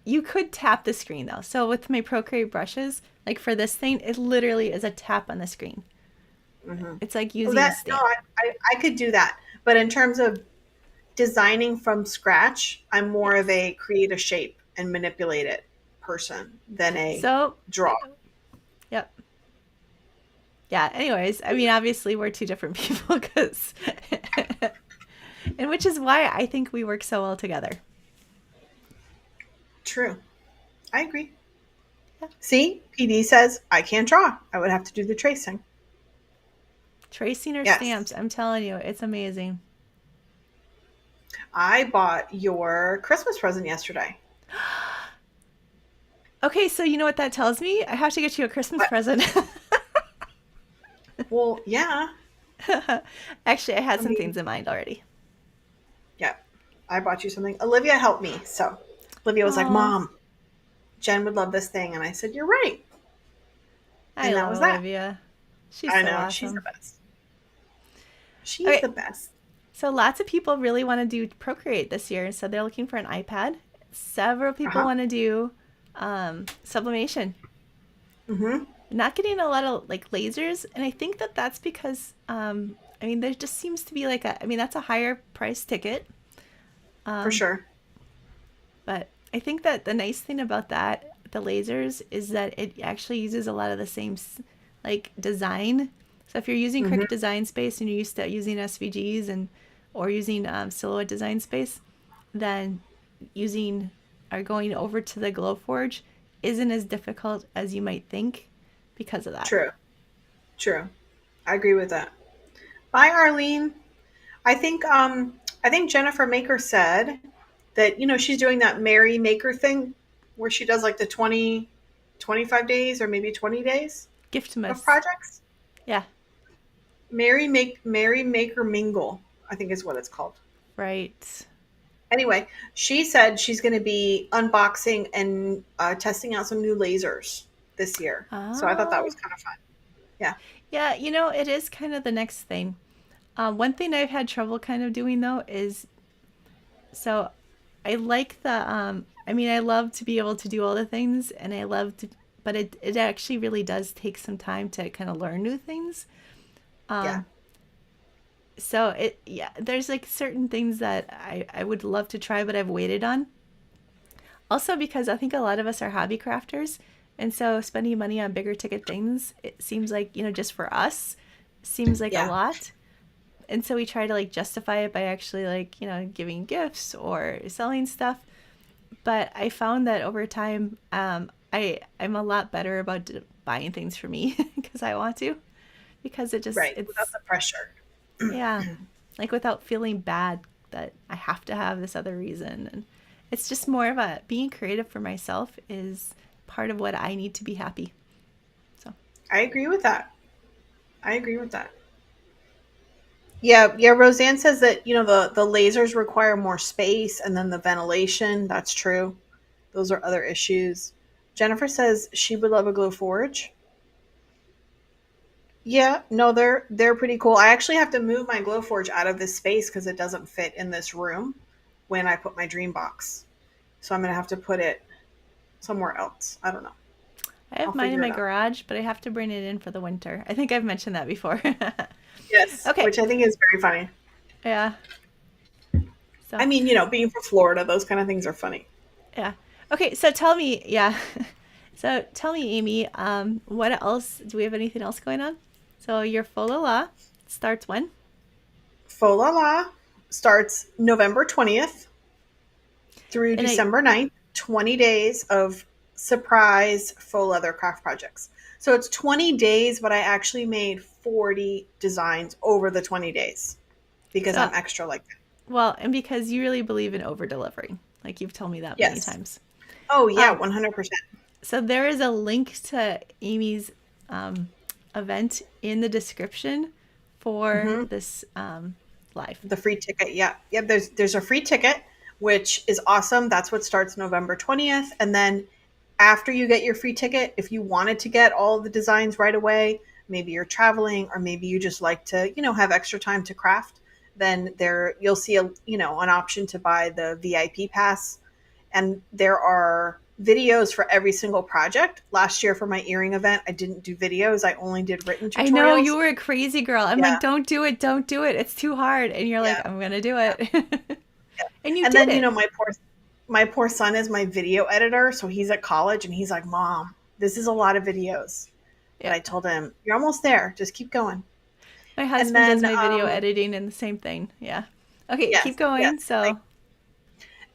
You could tap the screen though. So with my Procreate brushes, like for this thing, it literally is a tap on the screen. hmm It's like Oh, using a that no, stamp. I could do that. But in terms of designing from scratch, I'm more of Yes. a create a shape and manipulate it person than a So, draw. yep. Yeah. Anyways, I mean, obviously we're two different people because, and which is why I think we work so well together. True. I agree. Yeah. See, PD says I can't draw. I would have to do the tracing. Tracing or stamps, Yes. I'm telling you, it's amazing. I bought your Christmas present yesterday. Okay, so you know what that tells me? I have to get you a Christmas But present. well, yeah. Actually, I had I some mean, things in mind already. yeah. I bought you something. Olivia helped me. So Olivia was like, Oh, Mom, Jen would love this thing. And I said, You're right. I And that love was that. Olivia. She's I so know. She's the awesome. best. She's Okay, the best. so lots of people really want to do Procreate this year, so they're looking for an iPad. Several Uh people huh. want to do sublimation. Mm-hmm. Not getting a lot of like lasers, and I think that that's because I mean there just seems to be like a. I mean that's a higher price ticket, For sure. but I think that the nice thing about that the lasers is that it actually uses a lot of the same like design. So if you're using Mm-hmm. Cricut Design Space and you're used to using SVGs and or using Silhouette Design Space, then using or going over to the Glowforge isn't as difficult as you might think because of that. True. True. I agree with that. Bye, Arlene. I think Jennifer Maker said that, she's doing that Mary Maker thing where she does like the 25 days or maybe 20 days of Giftmas. projects. Yeah, Mary Maker Mingle, I think is what it's called. right. Anyway, she said she's going to be unboxing and testing out some new lasers this year. So I thought that Oh. was kind of fun. Yeah. Yeah, it is kind of the next thing. One thing I've had trouble kind of doing though is so I like I love to be able to do all the things and I love to, but it actually really does take some time to kind of learn new things. Yeah. So yeah, there's like certain things that I would love to try, but I've waited on. Also because I think a lot of us are hobby crafters. And so spending money on bigger ticket things, it seems like, just for us, seems like a Yeah. lot. And so we try to like justify it by actually like, giving gifts or selling stuff. But I found that over time, I'm a lot better about buying things for me because I want to, because Right. Without it's, the pressure. yeah, like without feeling bad that I have to have this other reason. And it's just more of a being creative for myself is part of what I need to be happy. So, I agree with that. I agree with that. Yeah, yeah. Roseanne says that the lasers require more space, and then the ventilation. That's true. Those are other issues. Jennifer says she would love a glow forge. Yeah, no, they're pretty cool. I actually have to move my glow forge out of this space because it doesn't fit in this room when I put my dream box. So I'm gonna have to put it somewhere else. I don't know. I have I'll mine in figure my it out. garage, but I have to bring it in for the winter. I think I've mentioned that before. Yes, Okay. which I think is very funny. Yeah. So, I mean, being from Florida, those kind of things are funny. yeah. Okay, so tell me, yeah. So tell me, Amy, what else? Do we have anything else going on? So your Faux La starts when? Faux La La starts November 20th through And I, December 9th, 20 days of surprise faux leather craft projects. So it's 20 days, but I actually made 40 designs over the 20 days because so, I'm extra like that. well, and because you really believe in over delivering, like you've told me that many Yes. times. Oh, yeah, Um, 100%. so there is a link to Amy's um, event in the description for Hmm. this live. The free ticket. Yeah. Yeah. There's a free ticket, which is awesome. That's what starts November 20th. And then after you get your free ticket, if you wanted to get all of the designs right away, maybe you're traveling or maybe you just like to, have extra time to craft, then there you'll see an option to buy the VIP pass. And there are videos for every single project. Last year for my earring event, I didn't do videos. I only did written I know you tutorials. were a crazy girl. I'm Yeah. like, don't do it, don't do it. It's too hard. And you're like, Yeah. I'm gonna do it. Yeah. And you And did then, it. my poor son is my video editor, so he's at college and he's like, "Mom, this is a lot of videos." But Yeah. I told him, "You're almost there. Just keep going." My And husband does then my video editing and the same thing. Yeah. Okay, keep yes, going. yes. So,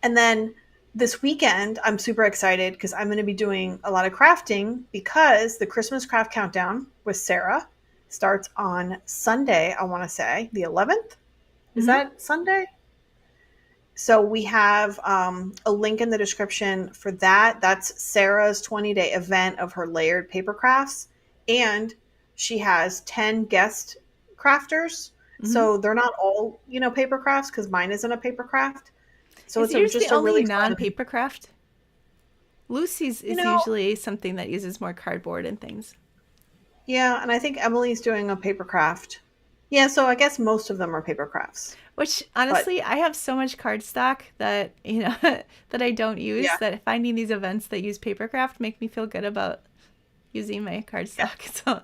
And then this weekend, I'm super excited because I'm going to be doing a lot of crafting because the Christmas craft countdown with Sarah starts on Sunday, I want to say, the 11th. Is mhm. that Sunday? So we have a link in the description for that. That's Sarah's 20-day event of her layered paper crafts. And she has 10 guest crafters. Mhm. So they're not all, paper crafts because mine isn't a paper craft. So Is it's yours the just a only really fun, non-paper craft? Lucy's you is know, usually something that uses more cardboard and things. yeah. And I think Emily's doing a paper craft. Yeah. So I guess most of them are paper crafts. Which But honestly, I have so much cardstock that that I don't use. yeah, That finding these events that use papercraft make me feel good about using my yeah. cardstock. So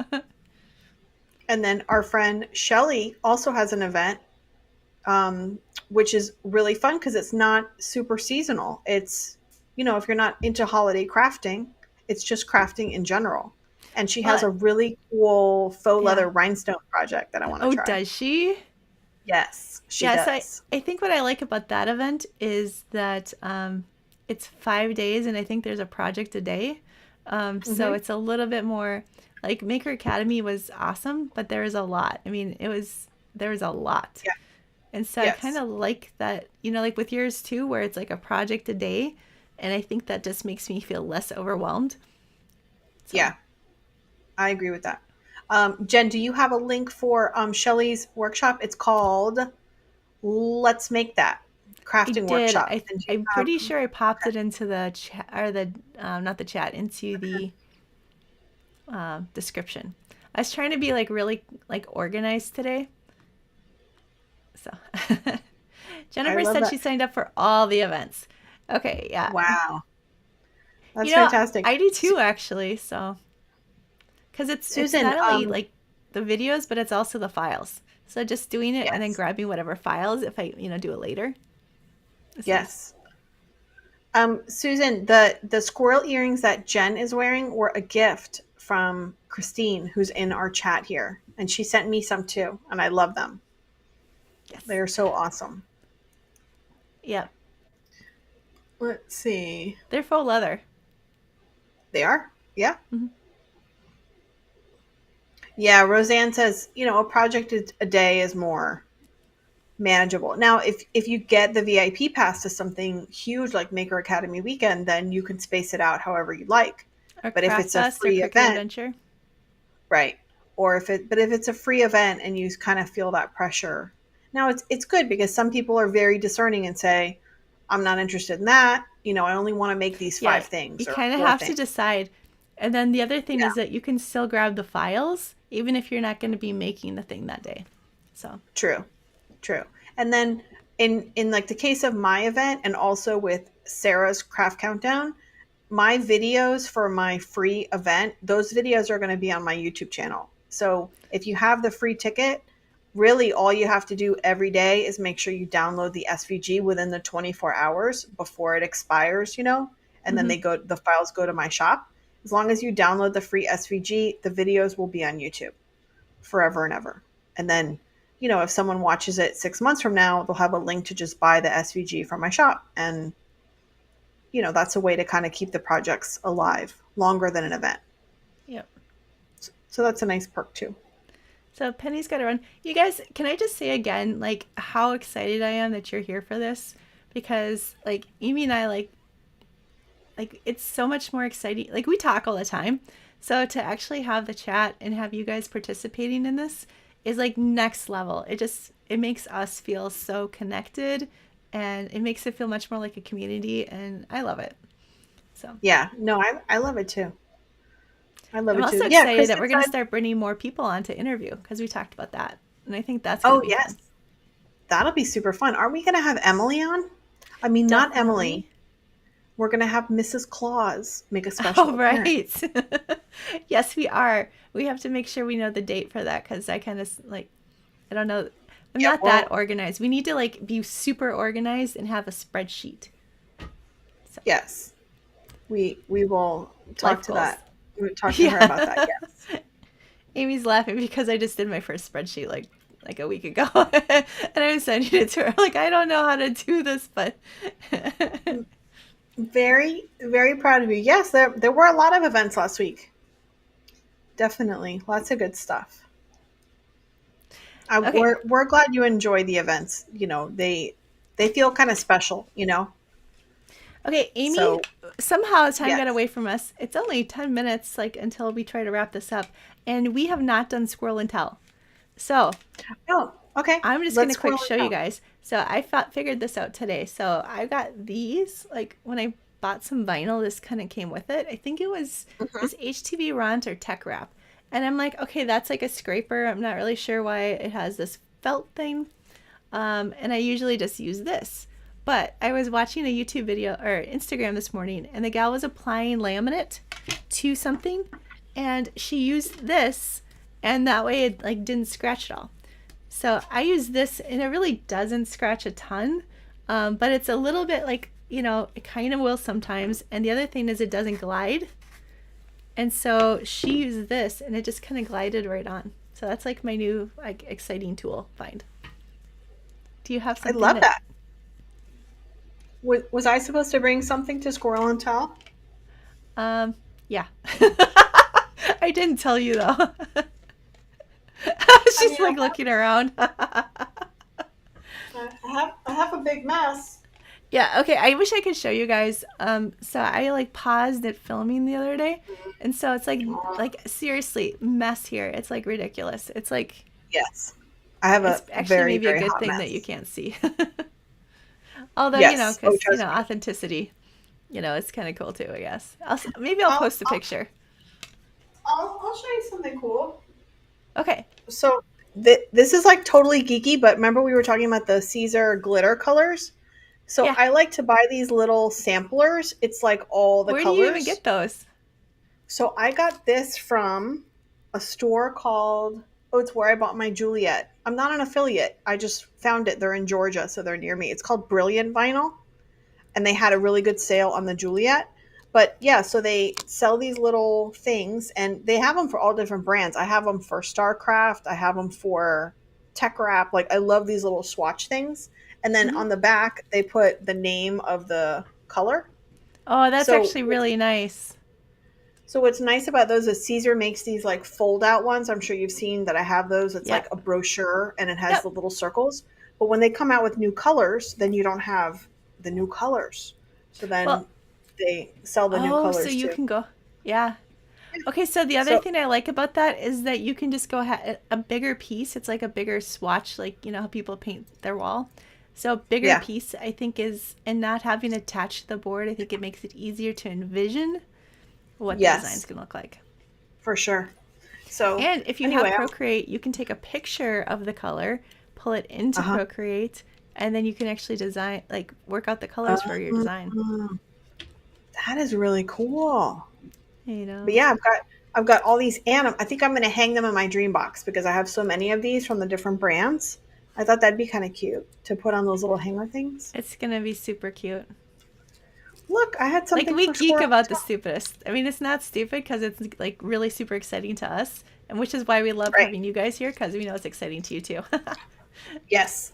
And then our friend Shelly also has an event which is really fun because it's not super seasonal. It's, if you're not into holiday crafting, it's just crafting in general. And she has well, a really cool faux yeah. leather rhinestone project that I want to Oh, try. does she? Yes, she Yeah, so does. I think what I like about that event is that it's 5 days, and I think there's a project a day. So Hmm. it's a little bit more like Maker Academy was awesome, but there was a lot. I mean, there was a lot. Yeah. And so I kind Yes. of like that, like with yours too, where it's like a project a day. And I think that just makes me feel less overwhelmed. So Yeah, I agree with that. Jen, do you have a link for Shelly's workshop? It's called Let's Make That I Crafting did. Workshop. And do you I'm have, pretty sure I popped okay. it into the chat, or the, not the chat, into the description. I was trying to be like really like organized today. So I Jennifer love said that. she signed up for all the events. Okay, yeah. Wow. That's fantastic. I do too actually. So because it's Susan, not only like the videos, but it's also the files. So just doing it and then yes. grabbing whatever files if I do it later. It's nice. Yes. Susan, the squirrel earrings that Jen is wearing were a gift from Christine, who's in our chat here, and she sent me some too, and I love them. They Yes. are so awesome. Yep. Let's see. They're faux leather. They are? Yeah. Hmm. Yeah, Roseanne says, a project a day is more manageable. Now, if you get the VIP pass to something huge like Maker Academy weekend, then you can space it out however you like. Or But if Craft it's a Fest or free Cricut event, Adventure. right? If it's a free event and you kind of feel that pressure. Now it's good because some people are very discerning and say, I'm not interested in that. I only want to make these Yeah, five you things or kind of four have to things. decide. And then the other thing Yeah, is that you can still grab the files even if you're not going to be making the thing that day. So, true. True. And then in like the case of my event and also with Sarah's craft countdown, my videos for my free event, those videos are going to be on my YouTube channel. So if you have the free ticket, really all you have to do every day is make sure you download the SVG within the 24 hours before it expires, and then hmm the files go to my shop. As long as you download the free SVG, the videos will be on YouTube forever and ever. And then, if someone watches it 6 months from now, they'll have a link to just buy the SVG from my shop. And, that's a way to kind of keep the projects alive longer than an event. yep. So that's a nice perk too. So Penny's got to run. You guys, can I just say again, like how excited I am that you're here for this? Because like Amy and I like it's so much more exciting. Like we talk all the time. So to actually have the chat and have you guys participating in this is like next level. It makes us feel so connected and it makes it feel much more like a community and I love it. So Yeah, no, I love it too. I love I'm it too. also Yeah, excited that Kristen we're going to said, start bringing more people on to interview because we talked about that. And I think that's going to oh, be yes, fun. that'll be super fun. Are we going to have Emily on? I mean, not Emily. Definitely. We're going to have Mrs. Claus make a special Oh, appearance. right. Yes, we are. We have to make sure we know the date for that because I kind of like, I don't know. I'm Yeah, not that well, organized. We need to like be super organized and have a spreadsheet. So, yes, we will talk life to goals. that. We'll talk to her about that. Yeah. Yes. Amy's laughing because I just did my first spreadsheet like a week ago. And I was sending it to her. Like, I don't know how to do this, but Very, very proud of you. Yes, there were a lot of events last week. Definitely, lots of good stuff. okay. We're glad you enjoy the events. They feel kind of special. Okay, Amy, So somehow time got yes. away from us. It's only 10 minutes like until we try to wrap this up, and we have not done Squirrel and Tell. So, Oh, okay. I'm just going Let's to quick squirrel show it you out. guys. So, figured this out today. So, I got these like when I bought some vinyl, this kind of came with it. I think it was Mhm. this HTV Ront or Tech Wrap. And I'm like, okay, that's like a scraper. I'm not really sure why it has this felt thing. And I usually just use this. But I was watching a YouTube video or Instagram this morning, and the gal was applying laminate to something, and she used this, and that way it like didn't scratch at all. So I use this, and it really doesn't scratch a ton, but it's a little bit like it kind of will sometimes. And the other thing is it doesn't glide, and so she used this, and it just kind of glided right on. So that's like my new like exciting tool find. Do you have I something love that? that. Was I supposed to bring something to Squirrel and Tell? Um, yeah. I didn't tell you though. I She's mean, like looking around. I have a big mess. Yeah, okay. I wish I could show you guys. So I like paused it filming the other day, and so it's like seriously mess here. It's like ridiculous. It's like Yes. I have it's a actually very, maybe a very good hot thing that you mess. can't see. Although Yes. Oh, because trust me. authenticity, it's kind of cool too. I guess maybe I'll I'll, post a I'll, picture. I'll show you something cool. Okay. So this is like totally geeky, but remember we were talking about the Caesar glitter colors? So Yeah. I like to buy these little samplers. It's like all the Where do you even colors. get those? So I got this from a store called, oh, it's where I bought my Juliet. I'm not an affiliate. I just found it. They're in Georgia, so they're near me. It's called Brilliant Vinyl, and they had a really good sale on the Juliet. But yeah, so they sell these little things, and they have them for all different brands. I have them for StarCraft. I have them for Tech Wrap. Like I love these little swatch things. And then Hmm. on the back, they put the name of the color. Oh, that's So actually really nice. So what's nice about those is Caesar makes these like fold out ones. I'm sure you've seen that I have those. It's like Yep. a brochure and it has Yep. the little circles. But when they come out with new colors, then you don't have the new colors. So then Well, they sell the new oh, so colors you too. can go. Yeah. Okay, so the other So thing I like about that is that you can just go a bigger piece. It's like a bigger swatch, like how people paint their wall. So a bigger yeah, piece, I think, and not having attached to the board, I think it makes it easier to envision what the design's yes, gonna look like. for sure. So And if you have anyway, Procreate, you can take a picture of the color, pull it into uh-huh. Procreate, and then you can actually design, like, work out the colors for your design. Uh, that is really cool. You But know, yeah, I've got all these, and I think I'm going to hang them in my dream box because I have so many of these from the different brands. I thought that'd be kind of cute to put on those little hanger things. it's gonna be super cute. Look, I had Like something we for geek Squirrel. about the stupidest. I mean, it's not stupid because it's like really super exciting to us, and which is why we love Right. having you guys here because we know it's exciting to you too. Yes.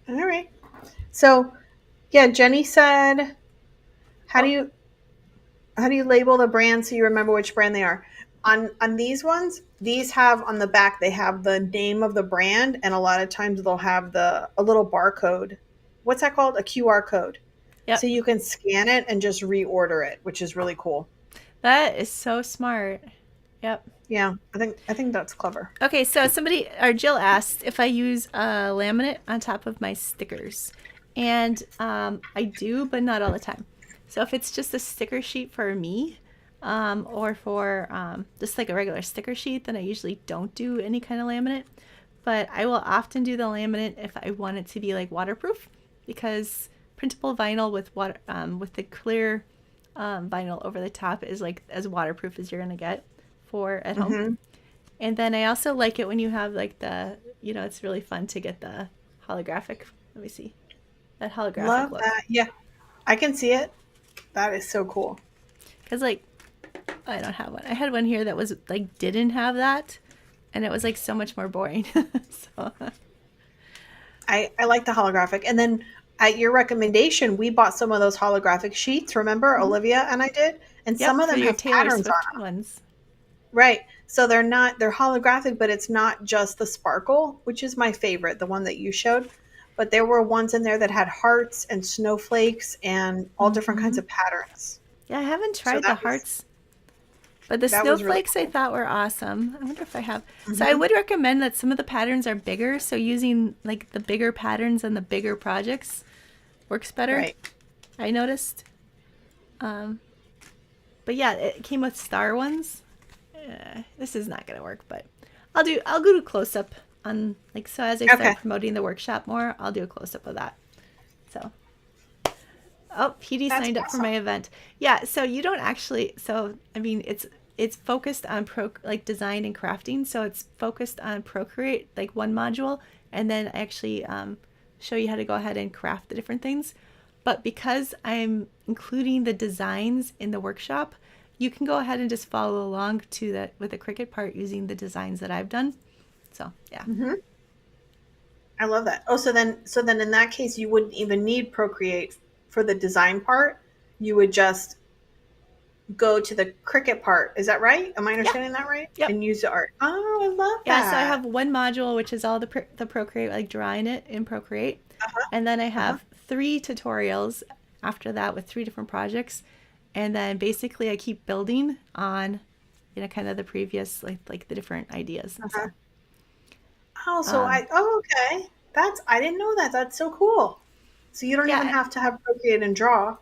All right. So, yeah, Jenny said, how do Oh, you how do you label the brand so you remember which brand they are? On these ones, these have on the back they have the name of the brand, and a lot of times they'll have the a little barcode. What's that called? A QR code. So yep. you can scan it and just reorder it, which is really cool. That is so smart. Yep. Yeah, I think that's clever. Okay, so somebody or Jill asked if I use laminate on top of my stickers, and I do, but not all the time. So if it's just a sticker sheet for me, or for just like a regular sticker sheet, then I usually don't do any kind of laminate. But I will often do the laminate if I want it to be like waterproof, because printable vinyl with the clear vinyl over the top is like as waterproof as you're gonna get for at home. Mm-hmm. And then I also like it when you have like it's really fun to get the holographic. Let me see that holographic Love look. that. Yeah, I can see it. That is so cool. Because like I don't have one. I had one here that was like didn't have that, and it was like so much more boring. So I like the holographic. And then at your recommendation, we bought some of those holographic sheets. Remember, mhm. Olivia and I did? And some Yep, of for them your have Taylor patterns on Swift them. ones. Right. So they're holographic, but it's not just the sparkle, which is my favorite, the one that you showed. But there were ones in there that had hearts and snowflakes and all different kinds Hmm. of patterns. Yeah, I haven't So tried the hearts, but the that was really snowflakes I cool. thought were awesome. I wonder if I have. So I Hmm. would recommend that some of the patterns are bigger. So using like the bigger patterns and the bigger projects works better. Right. I noticed. Um, but yeah, it came with star ones. This is not gonna work, but I'll go to close up on like so as I Okay. start promoting the workshop more, I'll do a close up of that. So oh, PD That's signed up for awesome. my event. Yeah, so you don't actually. So I mean, it's focused on like design and crafting. So it's focused on Procreate like one module, and then I actually show you how to go ahead and craft the different things. But because I'm including the designs in the workshop, you can go ahead and just follow along to that with the Cricut part using the designs that I've done. So yeah. Hmm. I love that. Oh, so then in that case, you wouldn't even need Procreate for the design part. You would just go to the Cricut part. Is that right? Am I Yeah. understanding that right? Yep. And use the art. Oh, I love Yeah, so I that. have one module which is all the Procreate, like drawing it in Procreate, Uh-huh. and then I Uh-huh. have 3 tutorials after that with 3 different projects, and then basically I keep building on, kind of the previous like the different ideas. Uh-huh. So, Oh, um, okay. I didn't know that. That's so cool. So you don't even yeah, have to have Procreate and draw.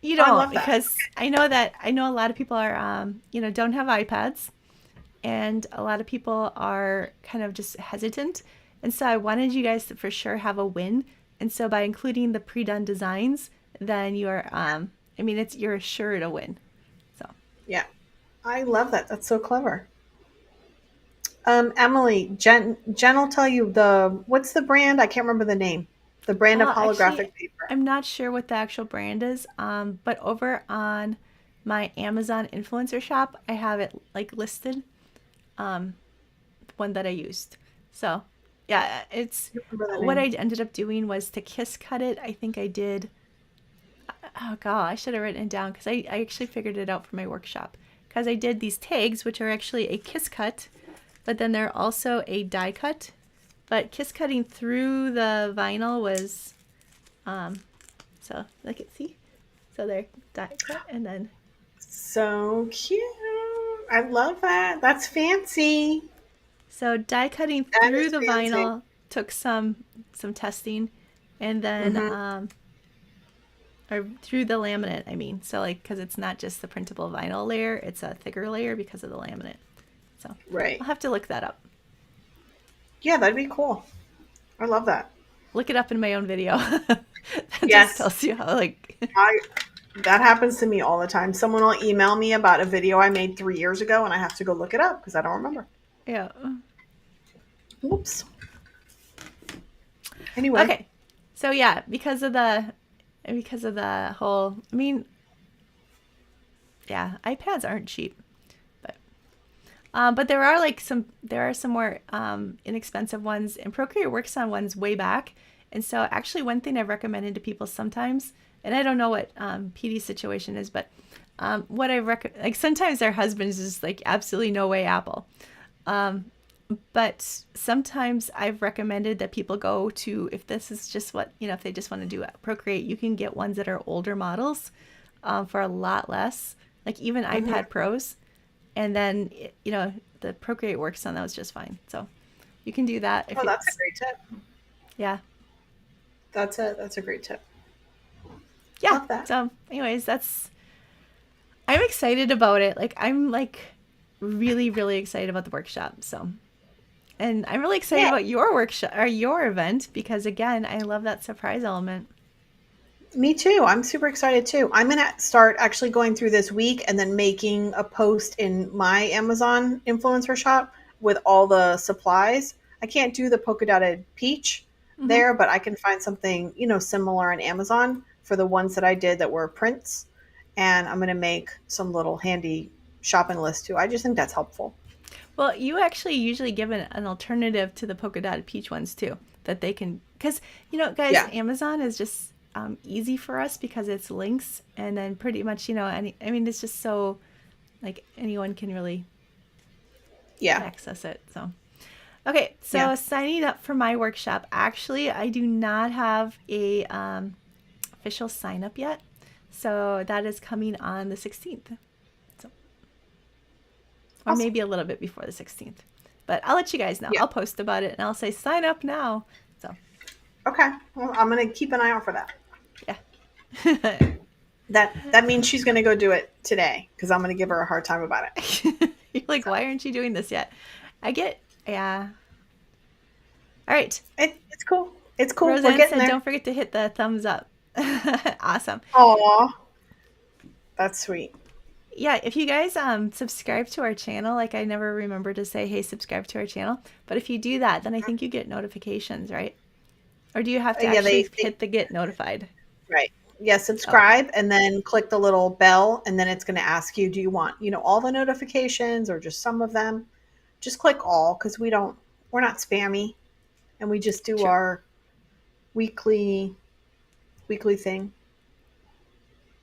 you Oh, I don't love that. because I know a lot of people are don't have iPads, and a lot of people are kind of just hesitant. And so I wanted you guys to for sure have a win. And so by including the pre-done designs, then you're you're sure to win. So Yeah. I love that. That's so clever. Emily, Jen will tell you what's the brand? I can't remember the name. The brand of actually, holographic paper. I'm not sure what the actual brand is. But over on my Amazon influencer shop, I have it like listed, one that I used. So yeah, it's I don't remember the what I name. ended up doing was to kiss cut it. I think I did. Oh god, I should have written it down because I actually figured it out for my workshop. Because I did these tags, which are actually a kiss cut, but then they're also a die cut. But kiss cutting through the vinyl was, so look at see, so they're die cut and then So cute. I love that. That's fancy. so die cutting That through is the fancy. vinyl took some testing, and then Mm-hmm. or through the laminate. I mean, so like because it's not just the printable vinyl layer, it's a thicker layer because of the laminate. So Right. I'll have to look that up. Yeah, that'd be cool. I love that. Look it up in my own video. That just Yes. tells you how like I That happens to me all the time. Someone will email me about a video I made 3 years ago and I have to go look it up because I don't remember. yeah. Whoops. Anyway, Okay. So yeah, because of the whole I mean, yeah, iPads aren't cheap. But there are some more inexpensive ones, and Procreate works on ones way back. And so actually, one thing I've recommended to people sometimes, and I don't know what PD's situation is, but what I like sometimes their husbands is like absolutely no way Apple. But sometimes I've recommended that people go to if this is just what if they just want to do Procreate, you can get ones that are older models for a lot less, like even hmm iPad Pros, and then the Procreate works on those just fine. So you can do that if oh, that's a it's great tip. yeah. That's a great tip. Yeah. Love that. So anyways, I'm excited about it. Like I'm like really really excited about the workshop. So and I'm really excited Yeah, about your workshop or your event because again, I love that surprise element. me too. I'm super excited too. I'm going to start actually going through this week and then making a post in my Amazon influencer shop with all the supplies. I can't do the polka dotted peach Hmm. there, but I can find something, similar on Amazon for the ones that I did that were prints. And I'm going to make some little handy shopping list too. I just think that's helpful. Well, you actually usually give an alternative to the polka dotted peach ones too, that they can, because guys, Yeah. Amazon is just easy for us because it's links, and then pretty much I mean, it's just so like anyone can really Yeah. access it. So okay, Yeah. so signing up for my workshop. Actually, I do not have a official sign up yet, so that is coming on the 16th. So or Awesome. maybe a little bit before the 16th. But I'll let you guys know. Yeah. I'll post about it and I'll say sign up now. So, Okay. Well, I'm going to keep an eye out for that. yeah. That means she's going to go do it today because I'm going to give her a hard time about it. You're like, So why aren't you doing this yet? Yeah. All right. it's cool. It's cool. We're Roseanne getting said, there. don't forget to hit the thumbs up. Awesome. Aw, that's sweet. Yeah, if you guys subscribe to our channel, like I never remember to say, hey, subscribe to our channel. But if you do that, then I think you get notifications, right? Or do you have to Yeah, actually hit the get notified? right. Yeah, Oh, okay. subscribe and then click the little bell, and then it's going to ask you, do you want, all the notifications or just some of them? Just click all because we're not spammy and we just do True. our weekly thing.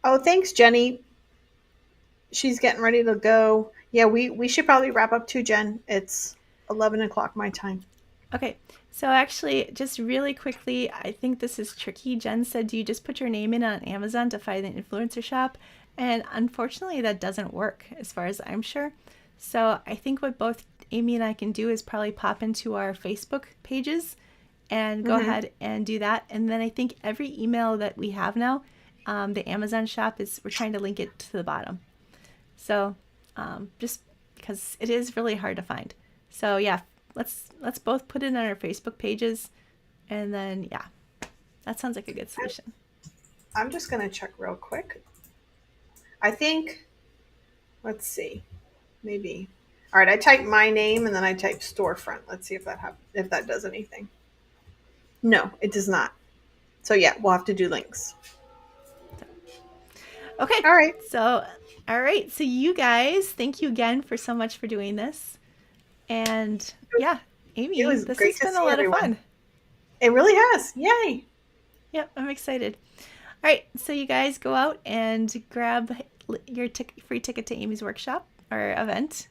Oh, thanks, Jenny. She's getting ready to go. Yeah, we should probably wrap up too, Jen. It's 11 o'clock my time. Okay. So actually, just really quickly, I think this is tricky. Jen said, "Do you just put your name in on Amazon to find the influencer shop?" And unfortunately, that doesn't work as far as I'm sure. So I think what both Amy and I can do is probably pop into our Facebook pages and go Mm-hmm. ahead and do that. And then I think every email that we have now, the Amazon shop is we're trying to link it to the bottom. So just because it is really hard to find. So yeah, let's both put it on our Facebook pages, and then yeah, that sounds like a good solution. I'm just gonna check real quick. I think. Let's see. Maybe. All right. I type my name and then I type storefront. Let's see if that does anything. No, it does not. So yeah, we'll have to do links. Okay, All right. so all right, so you guys, thank you again for so much for doing this, and yeah, It Amy, was this great has to been a see lot of everyone. fun. It really has. Yay. Yep, I'm excited. All right, so you guys go out and grab your free ticket to Amy's workshop or event.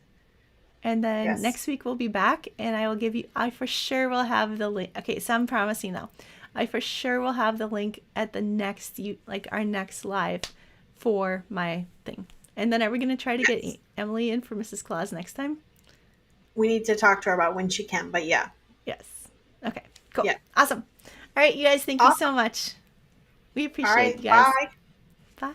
And then Yes. next week we'll be back and I will give you, I for sure will have the link. Okay, so I'm promising now. I for sure will have the link at the next, like our next live for my thing. And then are we going to try to get Yes. Emily in for Mrs. Claus next time? We need to talk to her about when she can, but yeah. Yes. Okay, cool. Yeah. Awesome. All right, you guys, thank you so Awesome. much. We All appreciate right. you guys. Bye. Bye.